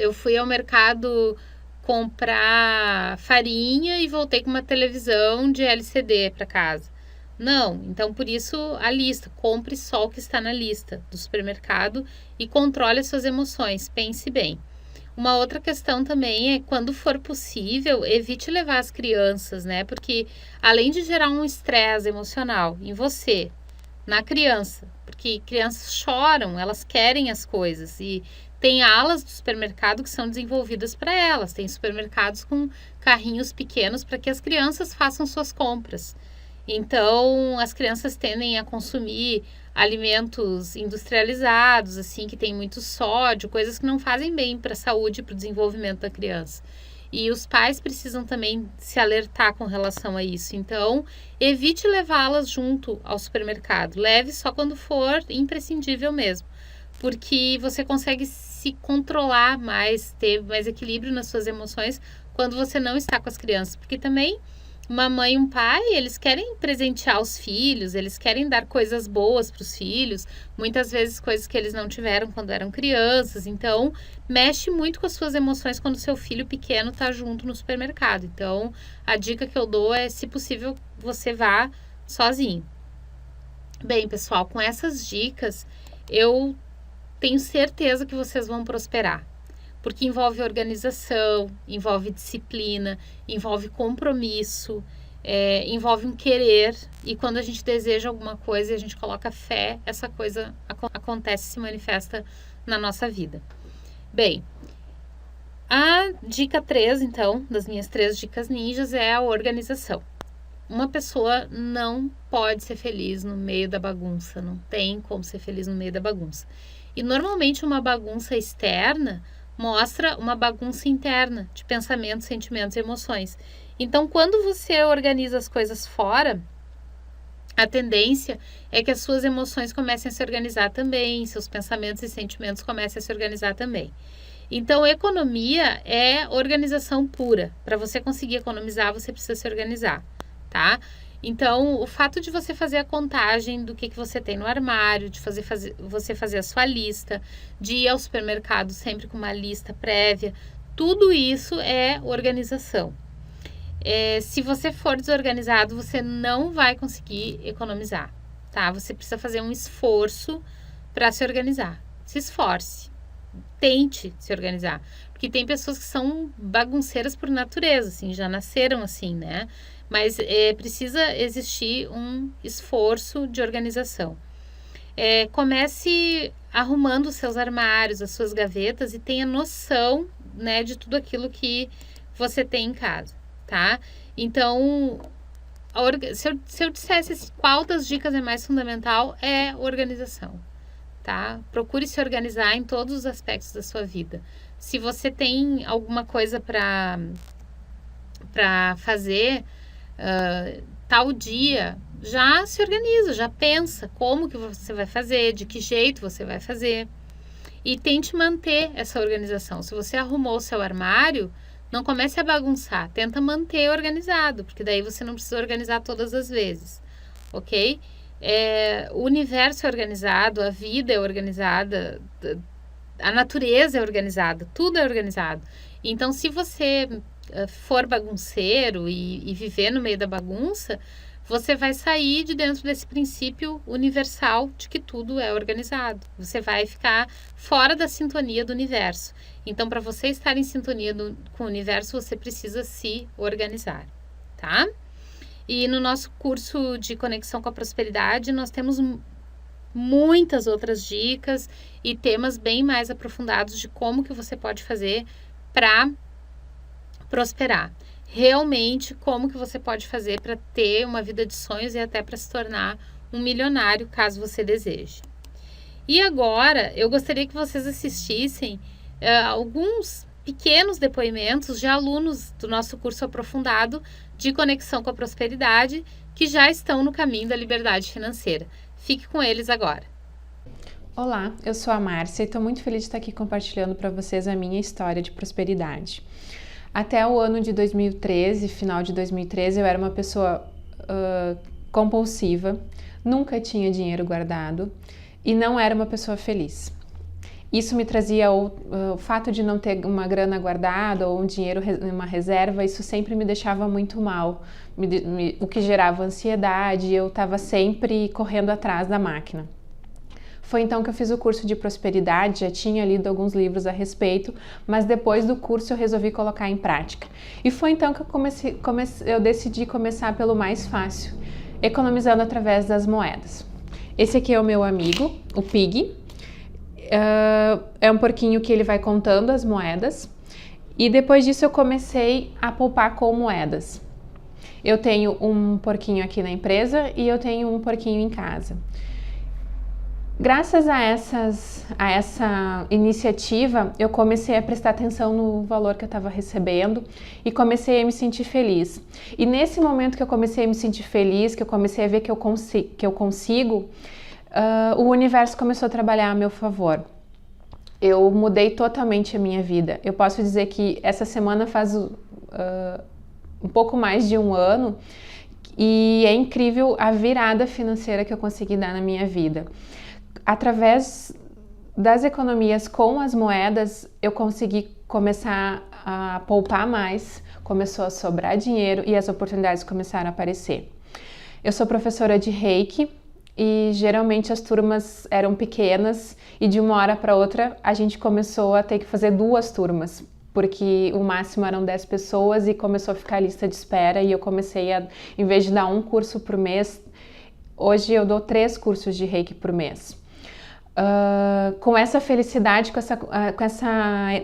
Eu fui ao mercado comprar farinha e voltei com uma televisão de LCD para casa. Não, então por isso a lista, compre só o que está na lista do supermercado e controle as suas emoções, pense bem. Uma outra questão também é, quando for possível, evite levar as crianças, né? Porque além de gerar um estresse emocional em você, na criança, porque crianças choram, elas querem as coisas e tem alas do supermercado que são desenvolvidas para elas, tem supermercados com carrinhos pequenos para que as crianças façam suas compras. Então, as crianças tendem a consumir alimentos industrializados, assim, que tem muito sódio, coisas que não fazem bem para a saúde e para o desenvolvimento da criança. E os pais precisam também se alertar com relação a isso. Então, evite levá-las junto ao supermercado. Leve só quando for imprescindível mesmo, porque você consegue se controlar mais, ter mais equilíbrio nas suas emoções quando você não está com as crianças. Porque também uma mãe e um pai, eles querem presentear os filhos, eles querem dar coisas boas para os filhos, muitas vezes coisas que eles não tiveram quando eram crianças. Então, mexe muito com as suas emoções quando o seu filho pequeno está junto no supermercado. Então, a dica que eu dou é, se possível, você vá sozinho. Bem, pessoal, com essas dicas, eu tenho certeza que vocês vão prosperar. Porque envolve organização, envolve disciplina, envolve compromisso, envolve um querer. E quando a gente deseja alguma coisa e a gente coloca fé, essa coisa acontece, se manifesta na nossa vida. Bem, a dica 3, então, das minhas 3 dicas ninjas é a organização. Uma pessoa não pode ser feliz no meio da bagunça, não tem como ser feliz no meio da bagunça. E normalmente uma bagunça externa mostra uma bagunça interna de pensamentos, sentimentos e emoções. Então, quando você organiza as coisas fora, a tendência é que as suas emoções comecem a se organizar também, seus pensamentos e sentimentos comecem a se organizar também. Então, economia é organização pura. Para você conseguir economizar, você precisa se organizar, tá? Então, o fato de você fazer a contagem do que você tem no armário, de você fazer a sua lista, de ir ao supermercado sempre com uma lista prévia, tudo isso é organização. Se você for desorganizado, você não vai conseguir economizar, tá? Você precisa fazer um esforço para se organizar. Se esforce, tente se organizar. Porque tem pessoas que são bagunceiras por natureza, assim, já nasceram assim, né? Mas precisa existir um esforço de organização. Comece arrumando os seus armários, as suas gavetas e tenha noção, né, de tudo aquilo que você tem em casa, tá? Então, se eu dissesse qual das dicas é mais fundamental, é organização, tá? Procure se organizar em todos os aspectos da sua vida. Se você tem alguma coisa para fazer tal dia, já se organiza, já pensa como que você vai fazer, de que jeito você vai fazer e tente manter essa organização. Se você arrumou o seu armário, Não comece a bagunçar, tenta manter organizado, porque daí você não precisa organizar todas as vezes, ok? O universo é organizado, a vida é organizada, a natureza é organizada, tudo é organizado. Então, se você for bagunceiro e viver no meio da bagunça, você vai sair de dentro desse princípio universal de que tudo é organizado. Você vai ficar fora da sintonia do universo. Então, para você estar em sintonia com o universo, você precisa se organizar, tá? E no nosso curso de Conexão com a Prosperidade, nós temos muitas outras dicas e temas bem mais aprofundados de como que você pode fazer para prosperar. Realmente, como que você pode fazer para ter uma vida de sonhos e até para se tornar um milionário, caso você deseje. E agora, eu gostaria que vocês assistissem alguns pequenos depoimentos de alunos do nosso curso aprofundado de Conexão com a Prosperidade, que já estão no caminho da liberdade financeira. Fique com eles agora. Olá, eu sou a Márcia e estou muito feliz de estar aqui compartilhando para vocês a minha história de prosperidade. Até o ano de 2013, final de 2013, eu era uma pessoa compulsiva, nunca tinha dinheiro guardado e não era uma pessoa feliz. Isso me trazia o fato de não ter uma grana guardada ou um dinheiro, uma reserva, isso sempre me deixava muito mal, o que gerava ansiedade e eu estava sempre correndo atrás da máquina. Foi então que eu fiz o curso de prosperidade, já tinha lido alguns livros a respeito, mas depois do curso eu resolvi colocar em prática. E foi então que eu decidi começar pelo mais fácil, economizando através das moedas. Esse aqui é o meu amigo, o Pig. É um porquinho que ele vai contando as moedas. E depois disso eu comecei a poupar com moedas. Eu tenho um porquinho aqui na empresa e eu tenho um porquinho em casa. Graças a essa iniciativa, eu comecei a prestar atenção no valor que eu estava recebendo e comecei a me sentir feliz. E nesse momento que eu comecei a me sentir feliz, que eu comecei a ver que eu consigo, o universo começou a trabalhar a meu favor. Eu mudei totalmente a minha vida. Eu posso dizer que essa semana faz um pouco mais de um ano e é incrível a virada financeira que eu consegui dar na minha vida. Através das economias com as moedas, eu consegui começar a poupar mais, começou a sobrar dinheiro e as oportunidades começaram a aparecer. Eu sou professora de Reiki e geralmente as turmas eram pequenas e de uma hora para outra a gente começou a ter que fazer 2 turmas, porque o máximo eram 10 pessoas e começou a ficar a lista de espera e eu comecei a, em vez de dar um curso por mês, hoje eu dou 3 cursos de Reiki por mês. Com essa felicidade,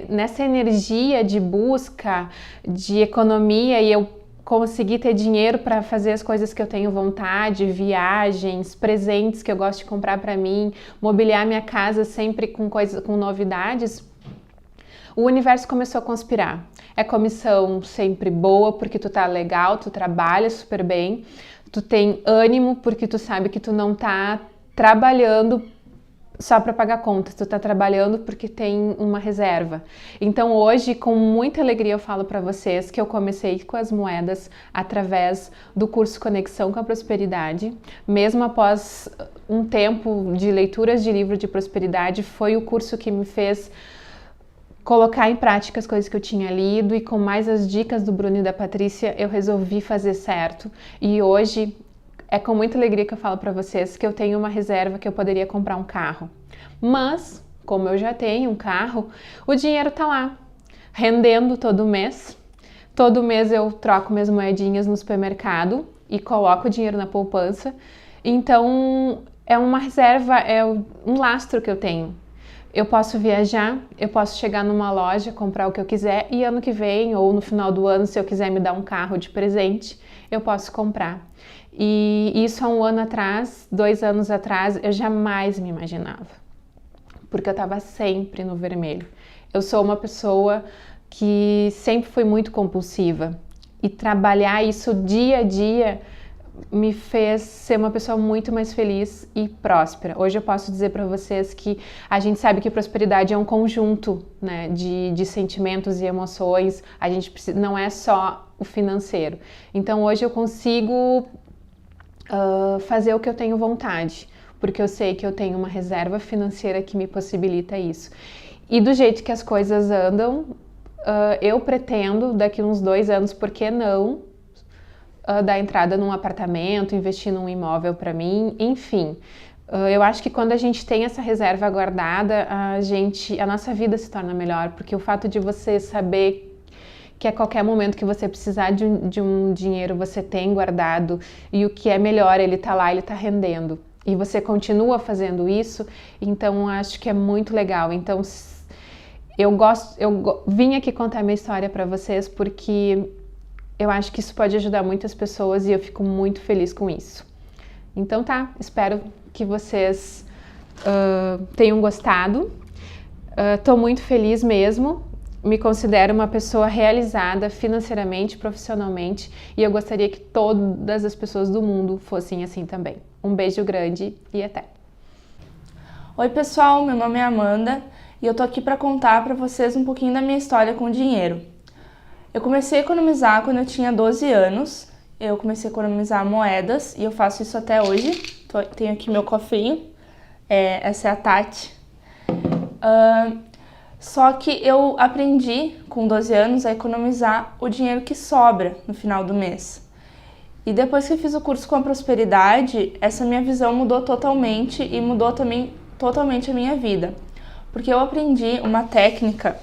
nessa energia de busca, de economia, e eu consegui ter dinheiro para fazer as coisas que eu tenho vontade, viagens, presentes que eu gosto de comprar para mim, mobiliar minha casa sempre com novidades, o universo começou a conspirar. É comissão sempre boa porque tu tá legal, tu trabalha super bem, tu tem ânimo porque tu sabe que tu não tá trabalhando só para pagar contas, tu tá trabalhando porque tem uma reserva. Então hoje, com muita alegria, eu falo para vocês que eu comecei com as moedas através do curso Conexão com a Prosperidade. Mesmo após um tempo de leituras de livro de prosperidade, foi o curso que me fez colocar em prática as coisas que eu tinha lido e com mais as dicas do Bruno e da Patrícia, eu resolvi fazer certo. E hoje é com muita alegria que eu falo para vocês que eu tenho uma reserva que eu poderia comprar um carro. Mas, como eu já tenho um carro, o dinheiro tá lá, rendendo todo mês. Todo mês eu troco minhas moedinhas no supermercado e coloco o dinheiro na poupança. Então, é uma reserva, é um lastro que eu tenho. Eu posso viajar, eu posso chegar numa loja, comprar o que eu quiser e ano que vem ou no final do ano, se eu quiser me dar um carro de presente, eu posso comprar. E isso há um ano atrás, 2 anos atrás, eu jamais me imaginava, porque eu estava sempre no vermelho. Eu sou uma pessoa que sempre foi muito compulsiva e trabalhar isso dia a dia me fez ser uma pessoa muito mais feliz e próspera. Hoje eu posso dizer para vocês que a gente sabe que prosperidade é um conjunto, né, de sentimentos e emoções. A gente precisa, não é só o financeiro. Então hoje eu consigo fazer o que eu tenho vontade, porque eu sei que eu tenho uma reserva financeira que me possibilita isso. E do jeito que as coisas andam, eu pretendo, daqui uns 2 anos, por que não, dar entrada num apartamento, investir num imóvel para mim, enfim. Eu acho que quando a gente tem essa reserva guardada, a nossa vida se torna melhor, porque o fato de você saber que a qualquer momento que você precisar de um dinheiro, você tem guardado, e o que é melhor, ele tá lá, ele tá rendendo. E você continua fazendo isso, então acho que é muito legal. Então eu vim aqui contar minha história para vocês porque eu acho que isso pode ajudar muitas pessoas e eu fico muito feliz com isso. Então tá, espero que vocês tenham gostado. Tô muito feliz mesmo. Me considero uma pessoa realizada financeiramente, profissionalmente, e eu gostaria que todas as pessoas do mundo fossem assim também. Um beijo grande e até! Oi pessoal, meu nome é Amanda e eu tô aqui para contar para vocês um pouquinho da minha história com o dinheiro. Eu comecei a economizar quando eu tinha 12 anos, eu comecei a economizar moedas e eu faço isso até hoje. Tenho aqui meu cofrinho, essa é a Tati. Só que eu aprendi com 12 anos a economizar o dinheiro que sobra no final do mês. E depois que eu fiz o curso com a prosperidade, essa minha visão mudou totalmente e mudou também totalmente a minha vida. Porque eu aprendi uma técnica,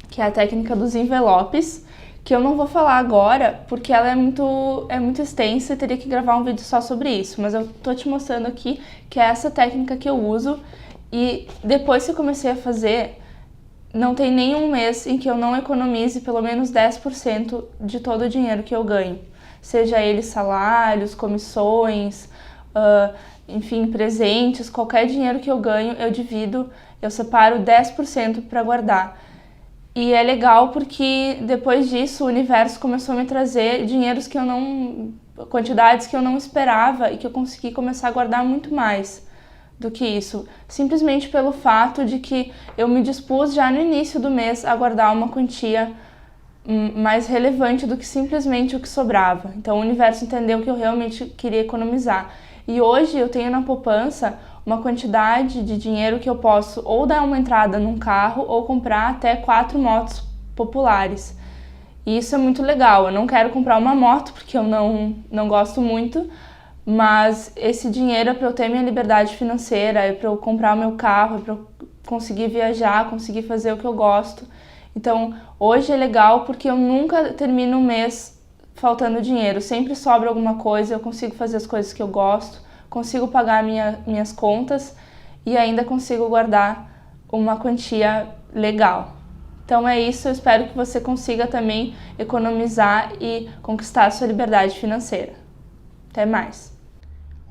que é a técnica dos envelopes, que eu não vou falar agora porque ela é muito extensa e teria que gravar um vídeo só sobre isso. Mas eu tô te mostrando aqui que é essa técnica que eu uso e depois que eu comecei a fazer, não tem nenhum mês em que eu não economize pelo menos 10% de todo o dinheiro que eu ganho. Seja ele salários, comissões, enfim, presentes, qualquer dinheiro que eu ganho, eu divido, eu separo 10% para guardar. E é legal porque depois disso o universo começou a me trazer dinheiros que quantidades que eu não esperava e que eu consegui começar a guardar muito mais do que isso, simplesmente pelo fato de que eu me dispus já no início do mês a guardar uma quantia mais relevante do que simplesmente o que sobrava. Então o universo entendeu que eu realmente queria economizar. E hoje eu tenho na poupança uma quantidade de dinheiro que eu posso ou dar uma entrada num carro ou comprar até 4 motos populares. E isso é muito legal. Eu não quero comprar uma moto porque eu não gosto muito, mas esse dinheiro é para eu ter minha liberdade financeira, é para eu comprar o meu carro, é para eu conseguir viajar, conseguir fazer o que eu gosto. Então, hoje é legal porque eu nunca termino o mês faltando dinheiro, sempre sobra alguma coisa, eu consigo fazer as coisas que eu gosto, consigo pagar minhas contas e ainda consigo guardar uma quantia legal. Então é isso, eu espero que você consiga também economizar e conquistar a sua liberdade financeira. Até mais!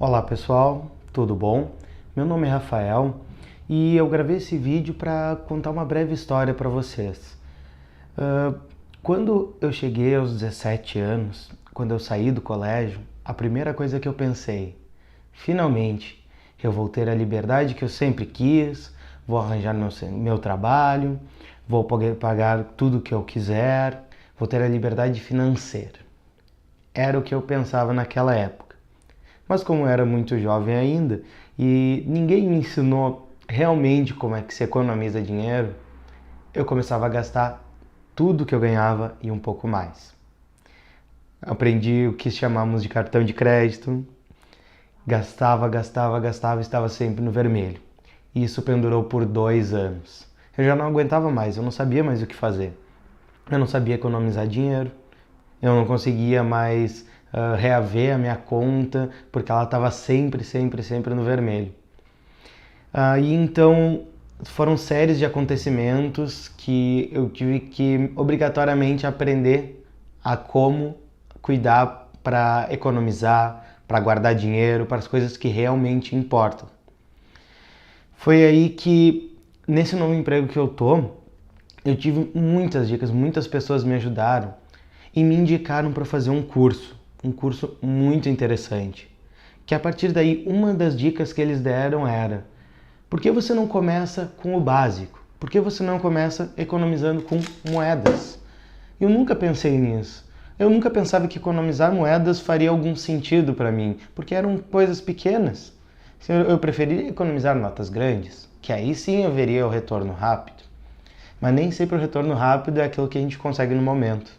Olá pessoal, tudo bom? Meu nome é Rafael e eu gravei esse vídeo para contar uma breve história para vocês. Quando eu cheguei aos 17 anos, quando eu saí do colégio, a primeira coisa que eu pensei, finalmente eu vou ter a liberdade que eu sempre quis, vou arranjar meu trabalho, vou poder pagar tudo o que eu quiser, vou ter a liberdade financeira. Era o que eu pensava naquela época. Mas como eu era muito jovem ainda e ninguém me ensinou realmente como é que se economiza dinheiro, eu começava a gastar tudo que eu ganhava e um pouco mais. Aprendi o que chamamos de cartão de crédito, gastava e estava sempre no vermelho. E isso pendurou por 2 anos. Eu já não aguentava mais, eu não sabia mais o que fazer. Eu não sabia economizar dinheiro, eu não conseguia mais reaver a minha conta, porque ela estava sempre no vermelho. E então foram séries de acontecimentos que eu tive que obrigatoriamente aprender a como cuidar para economizar, para guardar dinheiro, para as coisas que realmente importam. Foi aí que, nesse novo emprego que eu tive muitas dicas, muitas pessoas me ajudaram e me indicaram para fazer um curso. um curso muito interessante. Que a partir daí, uma das dicas que eles deram era: por que você não começa com o básico? Por que você não começa economizando com moedas? Eu nunca pensei nisso. Eu nunca pensava que economizar moedas faria algum sentido para mim, porque eram coisas pequenas. Eu preferiria economizar notas grandes, que aí sim eu veria o retorno rápido. Mas nem sempre o retorno rápido é aquilo que a gente consegue no momento.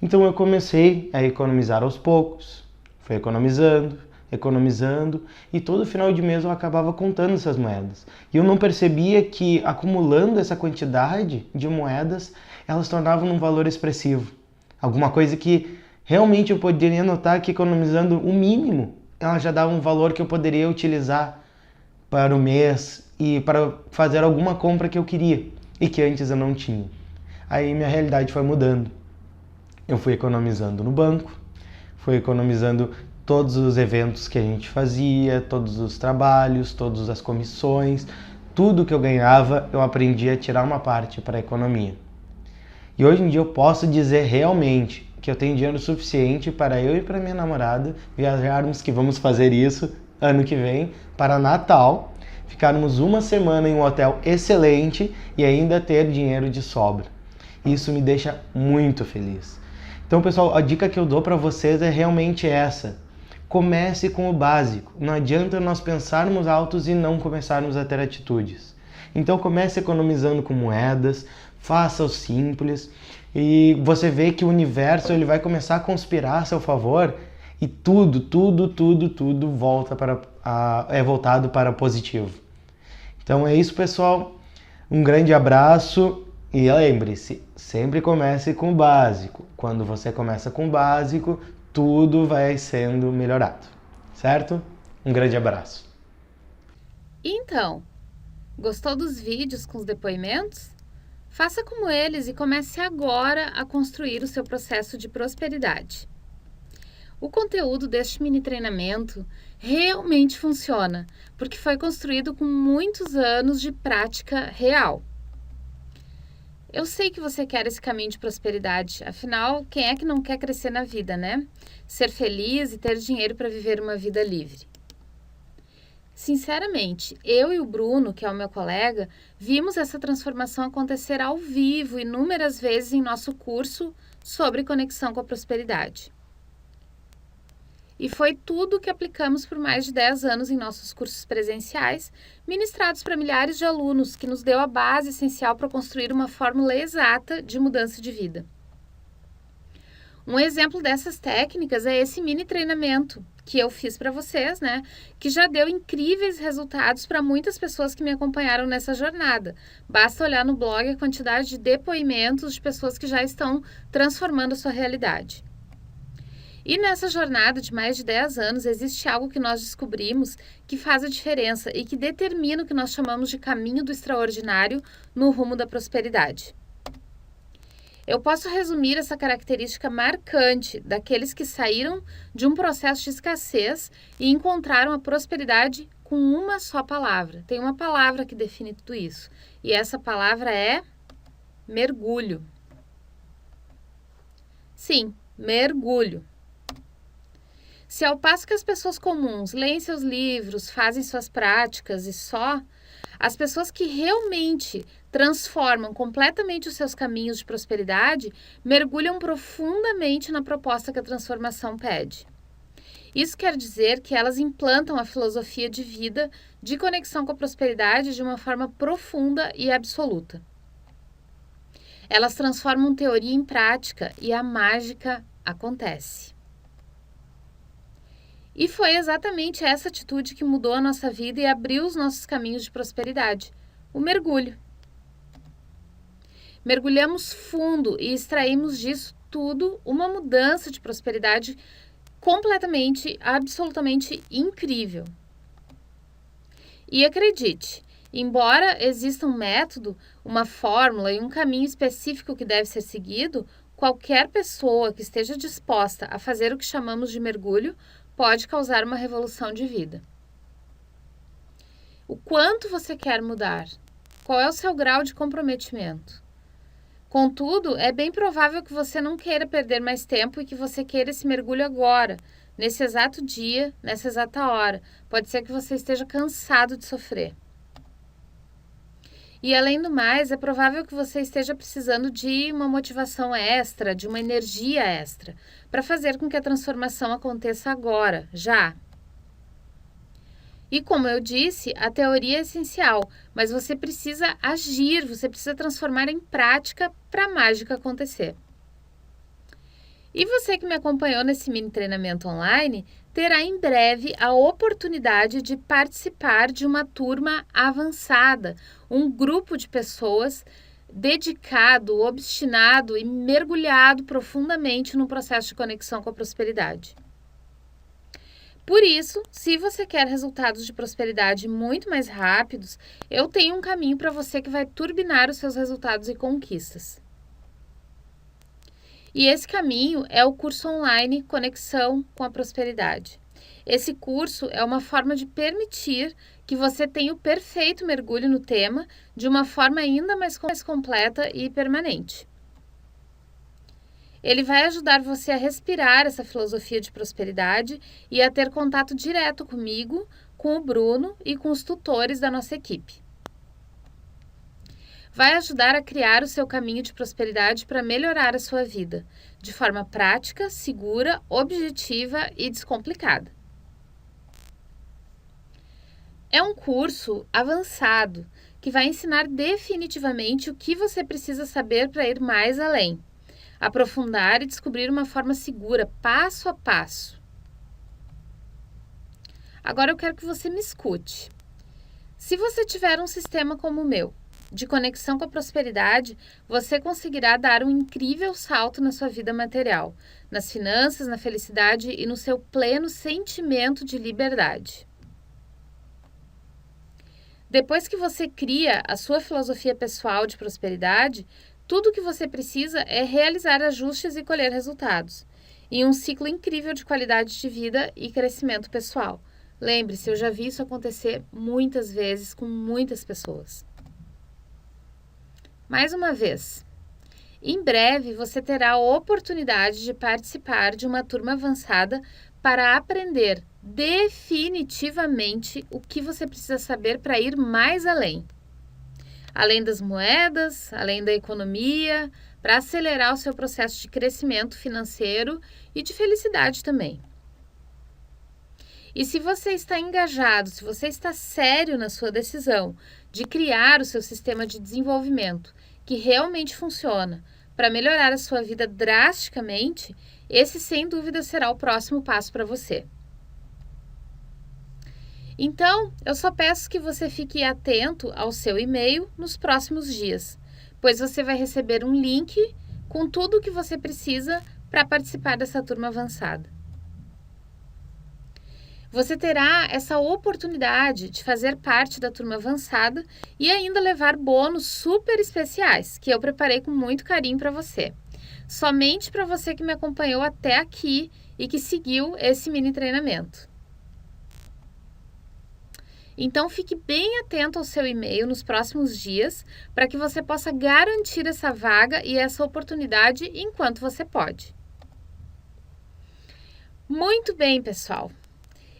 Então eu comecei a economizar aos poucos, fui economizando, e todo final de mês eu acabava contando essas moedas. E eu não percebia que, acumulando essa quantidade de moedas, elas tornavam um valor expressivo. Alguma coisa que realmente eu poderia notar que, economizando o mínimo, ela já dava um valor que eu poderia utilizar para o mês e para fazer alguma compra que eu queria e que antes eu não tinha. Aí minha realidade foi mudando. Eu fui economizando no banco, fui economizando todos os eventos que a gente fazia, todos os trabalhos, todas as comissões, tudo que eu ganhava, eu aprendi a tirar uma parte para a economia. E hoje em dia eu posso dizer realmente que eu tenho dinheiro suficiente para eu e para minha namorada viajarmos, que vamos fazer isso ano que vem, para Natal, ficarmos uma semana em um hotel excelente e ainda ter dinheiro de sobra. Isso me deixa muito feliz. Então, pessoal, a dica que eu dou para vocês é realmente essa. Comece com o básico. Não adianta nós pensarmos altos e não começarmos a ter atitudes. Então, comece economizando com moedas, faça o simples e você vê que o universo ele vai começar a conspirar a seu favor e tudo volta é voltado para positivo. Então é isso, pessoal. Um grande abraço e lembre-se, sempre comece com o básico. Quando você começa com o básico, tudo vai sendo melhorado, certo? Um grande abraço. Então, gostou dos vídeos com os depoimentos? Faça como eles e comece agora a construir o seu processo de prosperidade. O conteúdo deste mini treinamento realmente funciona, porque foi construído com muitos anos de prática real. Eu sei que você quer esse caminho de prosperidade, afinal, quem é que não quer crescer na vida, né? Ser feliz e ter dinheiro para viver uma vida livre. Sinceramente, eu e o Bruno, que é o meu colega, vimos essa transformação acontecer ao vivo inúmeras vezes em nosso curso sobre conexão com a prosperidade. E foi tudo o que aplicamos por mais de 10 anos em nossos cursos presenciais, ministrados para milhares de alunos, que nos deu a base essencial para construir uma fórmula exata de mudança de vida. Um exemplo dessas técnicas é esse mini treinamento que eu fiz para vocês, né? Que já deu incríveis resultados para muitas pessoas que me acompanharam nessa jornada. Basta olhar no blog a quantidade de depoimentos de pessoas que já estão transformando a sua realidade. E nessa jornada de mais de 10 anos, existe algo que nós descobrimos que faz a diferença e que determina o que nós chamamos de caminho do extraordinário no rumo da prosperidade. Eu posso resumir essa característica marcante daqueles que saíram de um processo de escassez e encontraram a prosperidade com uma só palavra. Tem uma palavra que define tudo isso, e essa palavra é mergulho. Sim, mergulho. Se ao passo que as pessoas comuns leem seus livros, fazem suas práticas e só, as pessoas que realmente transformam completamente os seus caminhos de prosperidade mergulham profundamente na proposta que a transformação pede. Isso quer dizer que elas implantam a filosofia de vida de conexão com a prosperidade de uma forma profunda e absoluta. Elas transformam teoria em prática e a mágica acontece. E foi exatamente essa atitude que mudou a nossa vida e abriu os nossos caminhos de prosperidade, o mergulho. Mergulhamos fundo e extraímos disso tudo uma mudança de prosperidade completamente, absolutamente incrível. E acredite, embora exista um método, uma fórmula e um caminho específico que deve ser seguido, qualquer pessoa que esteja disposta a fazer o que chamamos de mergulho pode causar uma revolução de vida. O quanto você quer mudar? Qual é o seu grau de comprometimento? Contudo, é bem provável que você não queira perder mais tempo e que você queira esse mergulho agora, nesse exato dia, nessa exata hora. Pode ser que você esteja cansado de sofrer. E além do mais, é provável que você esteja precisando de uma motivação extra, de uma energia extra, para fazer com que a transformação aconteça agora, já. E como eu disse, a teoria é essencial, mas você precisa agir, você precisa transformar em prática para a mágica acontecer. E você que me acompanhou nesse mini treinamento online, terá em breve a oportunidade de participar de uma turma avançada, um grupo de pessoas dedicado, obstinado e mergulhado profundamente no processo de conexão com a prosperidade. Por isso, se você quer resultados de prosperidade muito mais rápidos, eu tenho um caminho para você que vai turbinar os seus resultados e conquistas. E esse caminho é o curso online Conexão com a Prosperidade. Esse curso é uma forma de permitir que você tenha o perfeito mergulho no tema de uma forma ainda mais completa e permanente. Ele vai ajudar você a respirar essa filosofia de prosperidade e a ter contato direto comigo, com o Bruno e com os tutores da nossa equipe. Vai ajudar a criar o seu caminho de prosperidade para melhorar a sua vida, de forma prática, segura, objetiva e descomplicada. É um curso avançado que vai ensinar definitivamente o que você precisa saber para ir mais além. Aprofundar e descobrir uma forma segura, passo a passo. Agora eu quero que você me escute. Se você tiver um sistema como o meu, de conexão com a prosperidade, você conseguirá dar um incrível salto na sua vida material, nas finanças, na felicidade e no seu pleno sentimento de liberdade. Depois que você cria a sua filosofia pessoal de prosperidade, tudo o que você precisa é realizar ajustes e colher resultados, em um ciclo incrível de qualidade de vida e crescimento pessoal. Lembre-se, eu já vi isso acontecer muitas vezes com muitas pessoas. Mais uma vez, em breve você terá a oportunidade de participar de uma turma avançada para aprender definitivamente o que você precisa saber para ir mais além. Além das moedas, além da economia, para acelerar o seu processo de crescimento financeiro e de felicidade também. E se você está engajado, se você está sério na sua decisão de criar o seu sistema de desenvolvimento que realmente funciona para melhorar a sua vida drasticamente, esse sem dúvida será o próximo passo para você. Então, eu só peço que você fique atento ao seu e-mail nos próximos dias, pois você vai receber um link com tudo o que você precisa para participar dessa turma avançada. Você terá essa oportunidade de fazer parte da turma avançada e ainda levar bônus super especiais, que eu preparei com muito carinho para você. Somente para você que me acompanhou até aqui e que seguiu esse mini treinamento. Então, fique bem atento ao seu e-mail nos próximos dias para que você possa garantir essa vaga e essa oportunidade enquanto você pode. Muito bem, pessoal.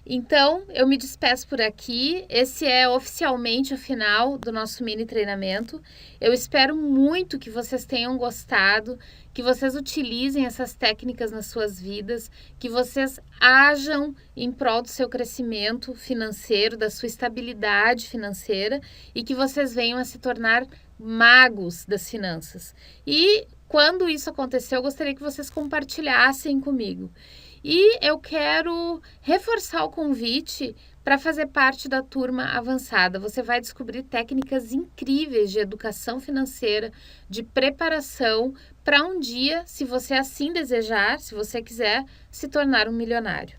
Então, eu me despeço por aqui. Esse é oficialmente o final do nosso mini treinamento. Eu espero muito que vocês tenham gostado, que vocês utilizem essas técnicas nas suas vidas, que vocês ajam em prol do seu crescimento financeiro, da sua estabilidade financeira e que vocês venham a se tornar magos das finanças. E quando isso acontecer, eu gostaria que vocês compartilhassem comigo. E eu quero reforçar o convite para fazer parte da turma avançada. Você vai descobrir técnicas incríveis de educação financeira, de preparação para um dia, se você assim desejar, se você quiser, se tornar um milionário.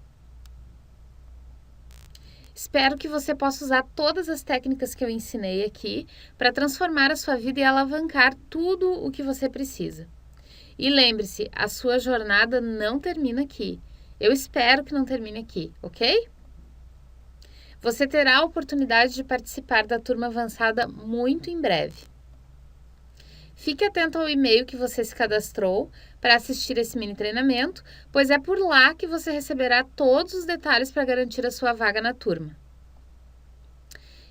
Espero que você possa usar todas as técnicas que eu ensinei aqui para transformar a sua vida e alavancar tudo o que você precisa. E lembre-se, a sua jornada não termina aqui. Eu espero que não termine aqui, ok? Você terá a oportunidade de participar da turma avançada muito em breve. Fique atento ao e-mail que você se cadastrou para assistir esse mini treinamento, pois é por lá que você receberá todos os detalhes para garantir a sua vaga na turma.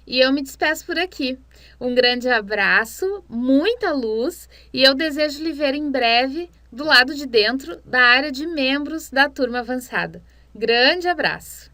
E eu me despeço por aqui. Um grande abraço, muita luz e eu desejo lhe ver em breve do lado de dentro da área de membros da turma avançada. Grande abraço!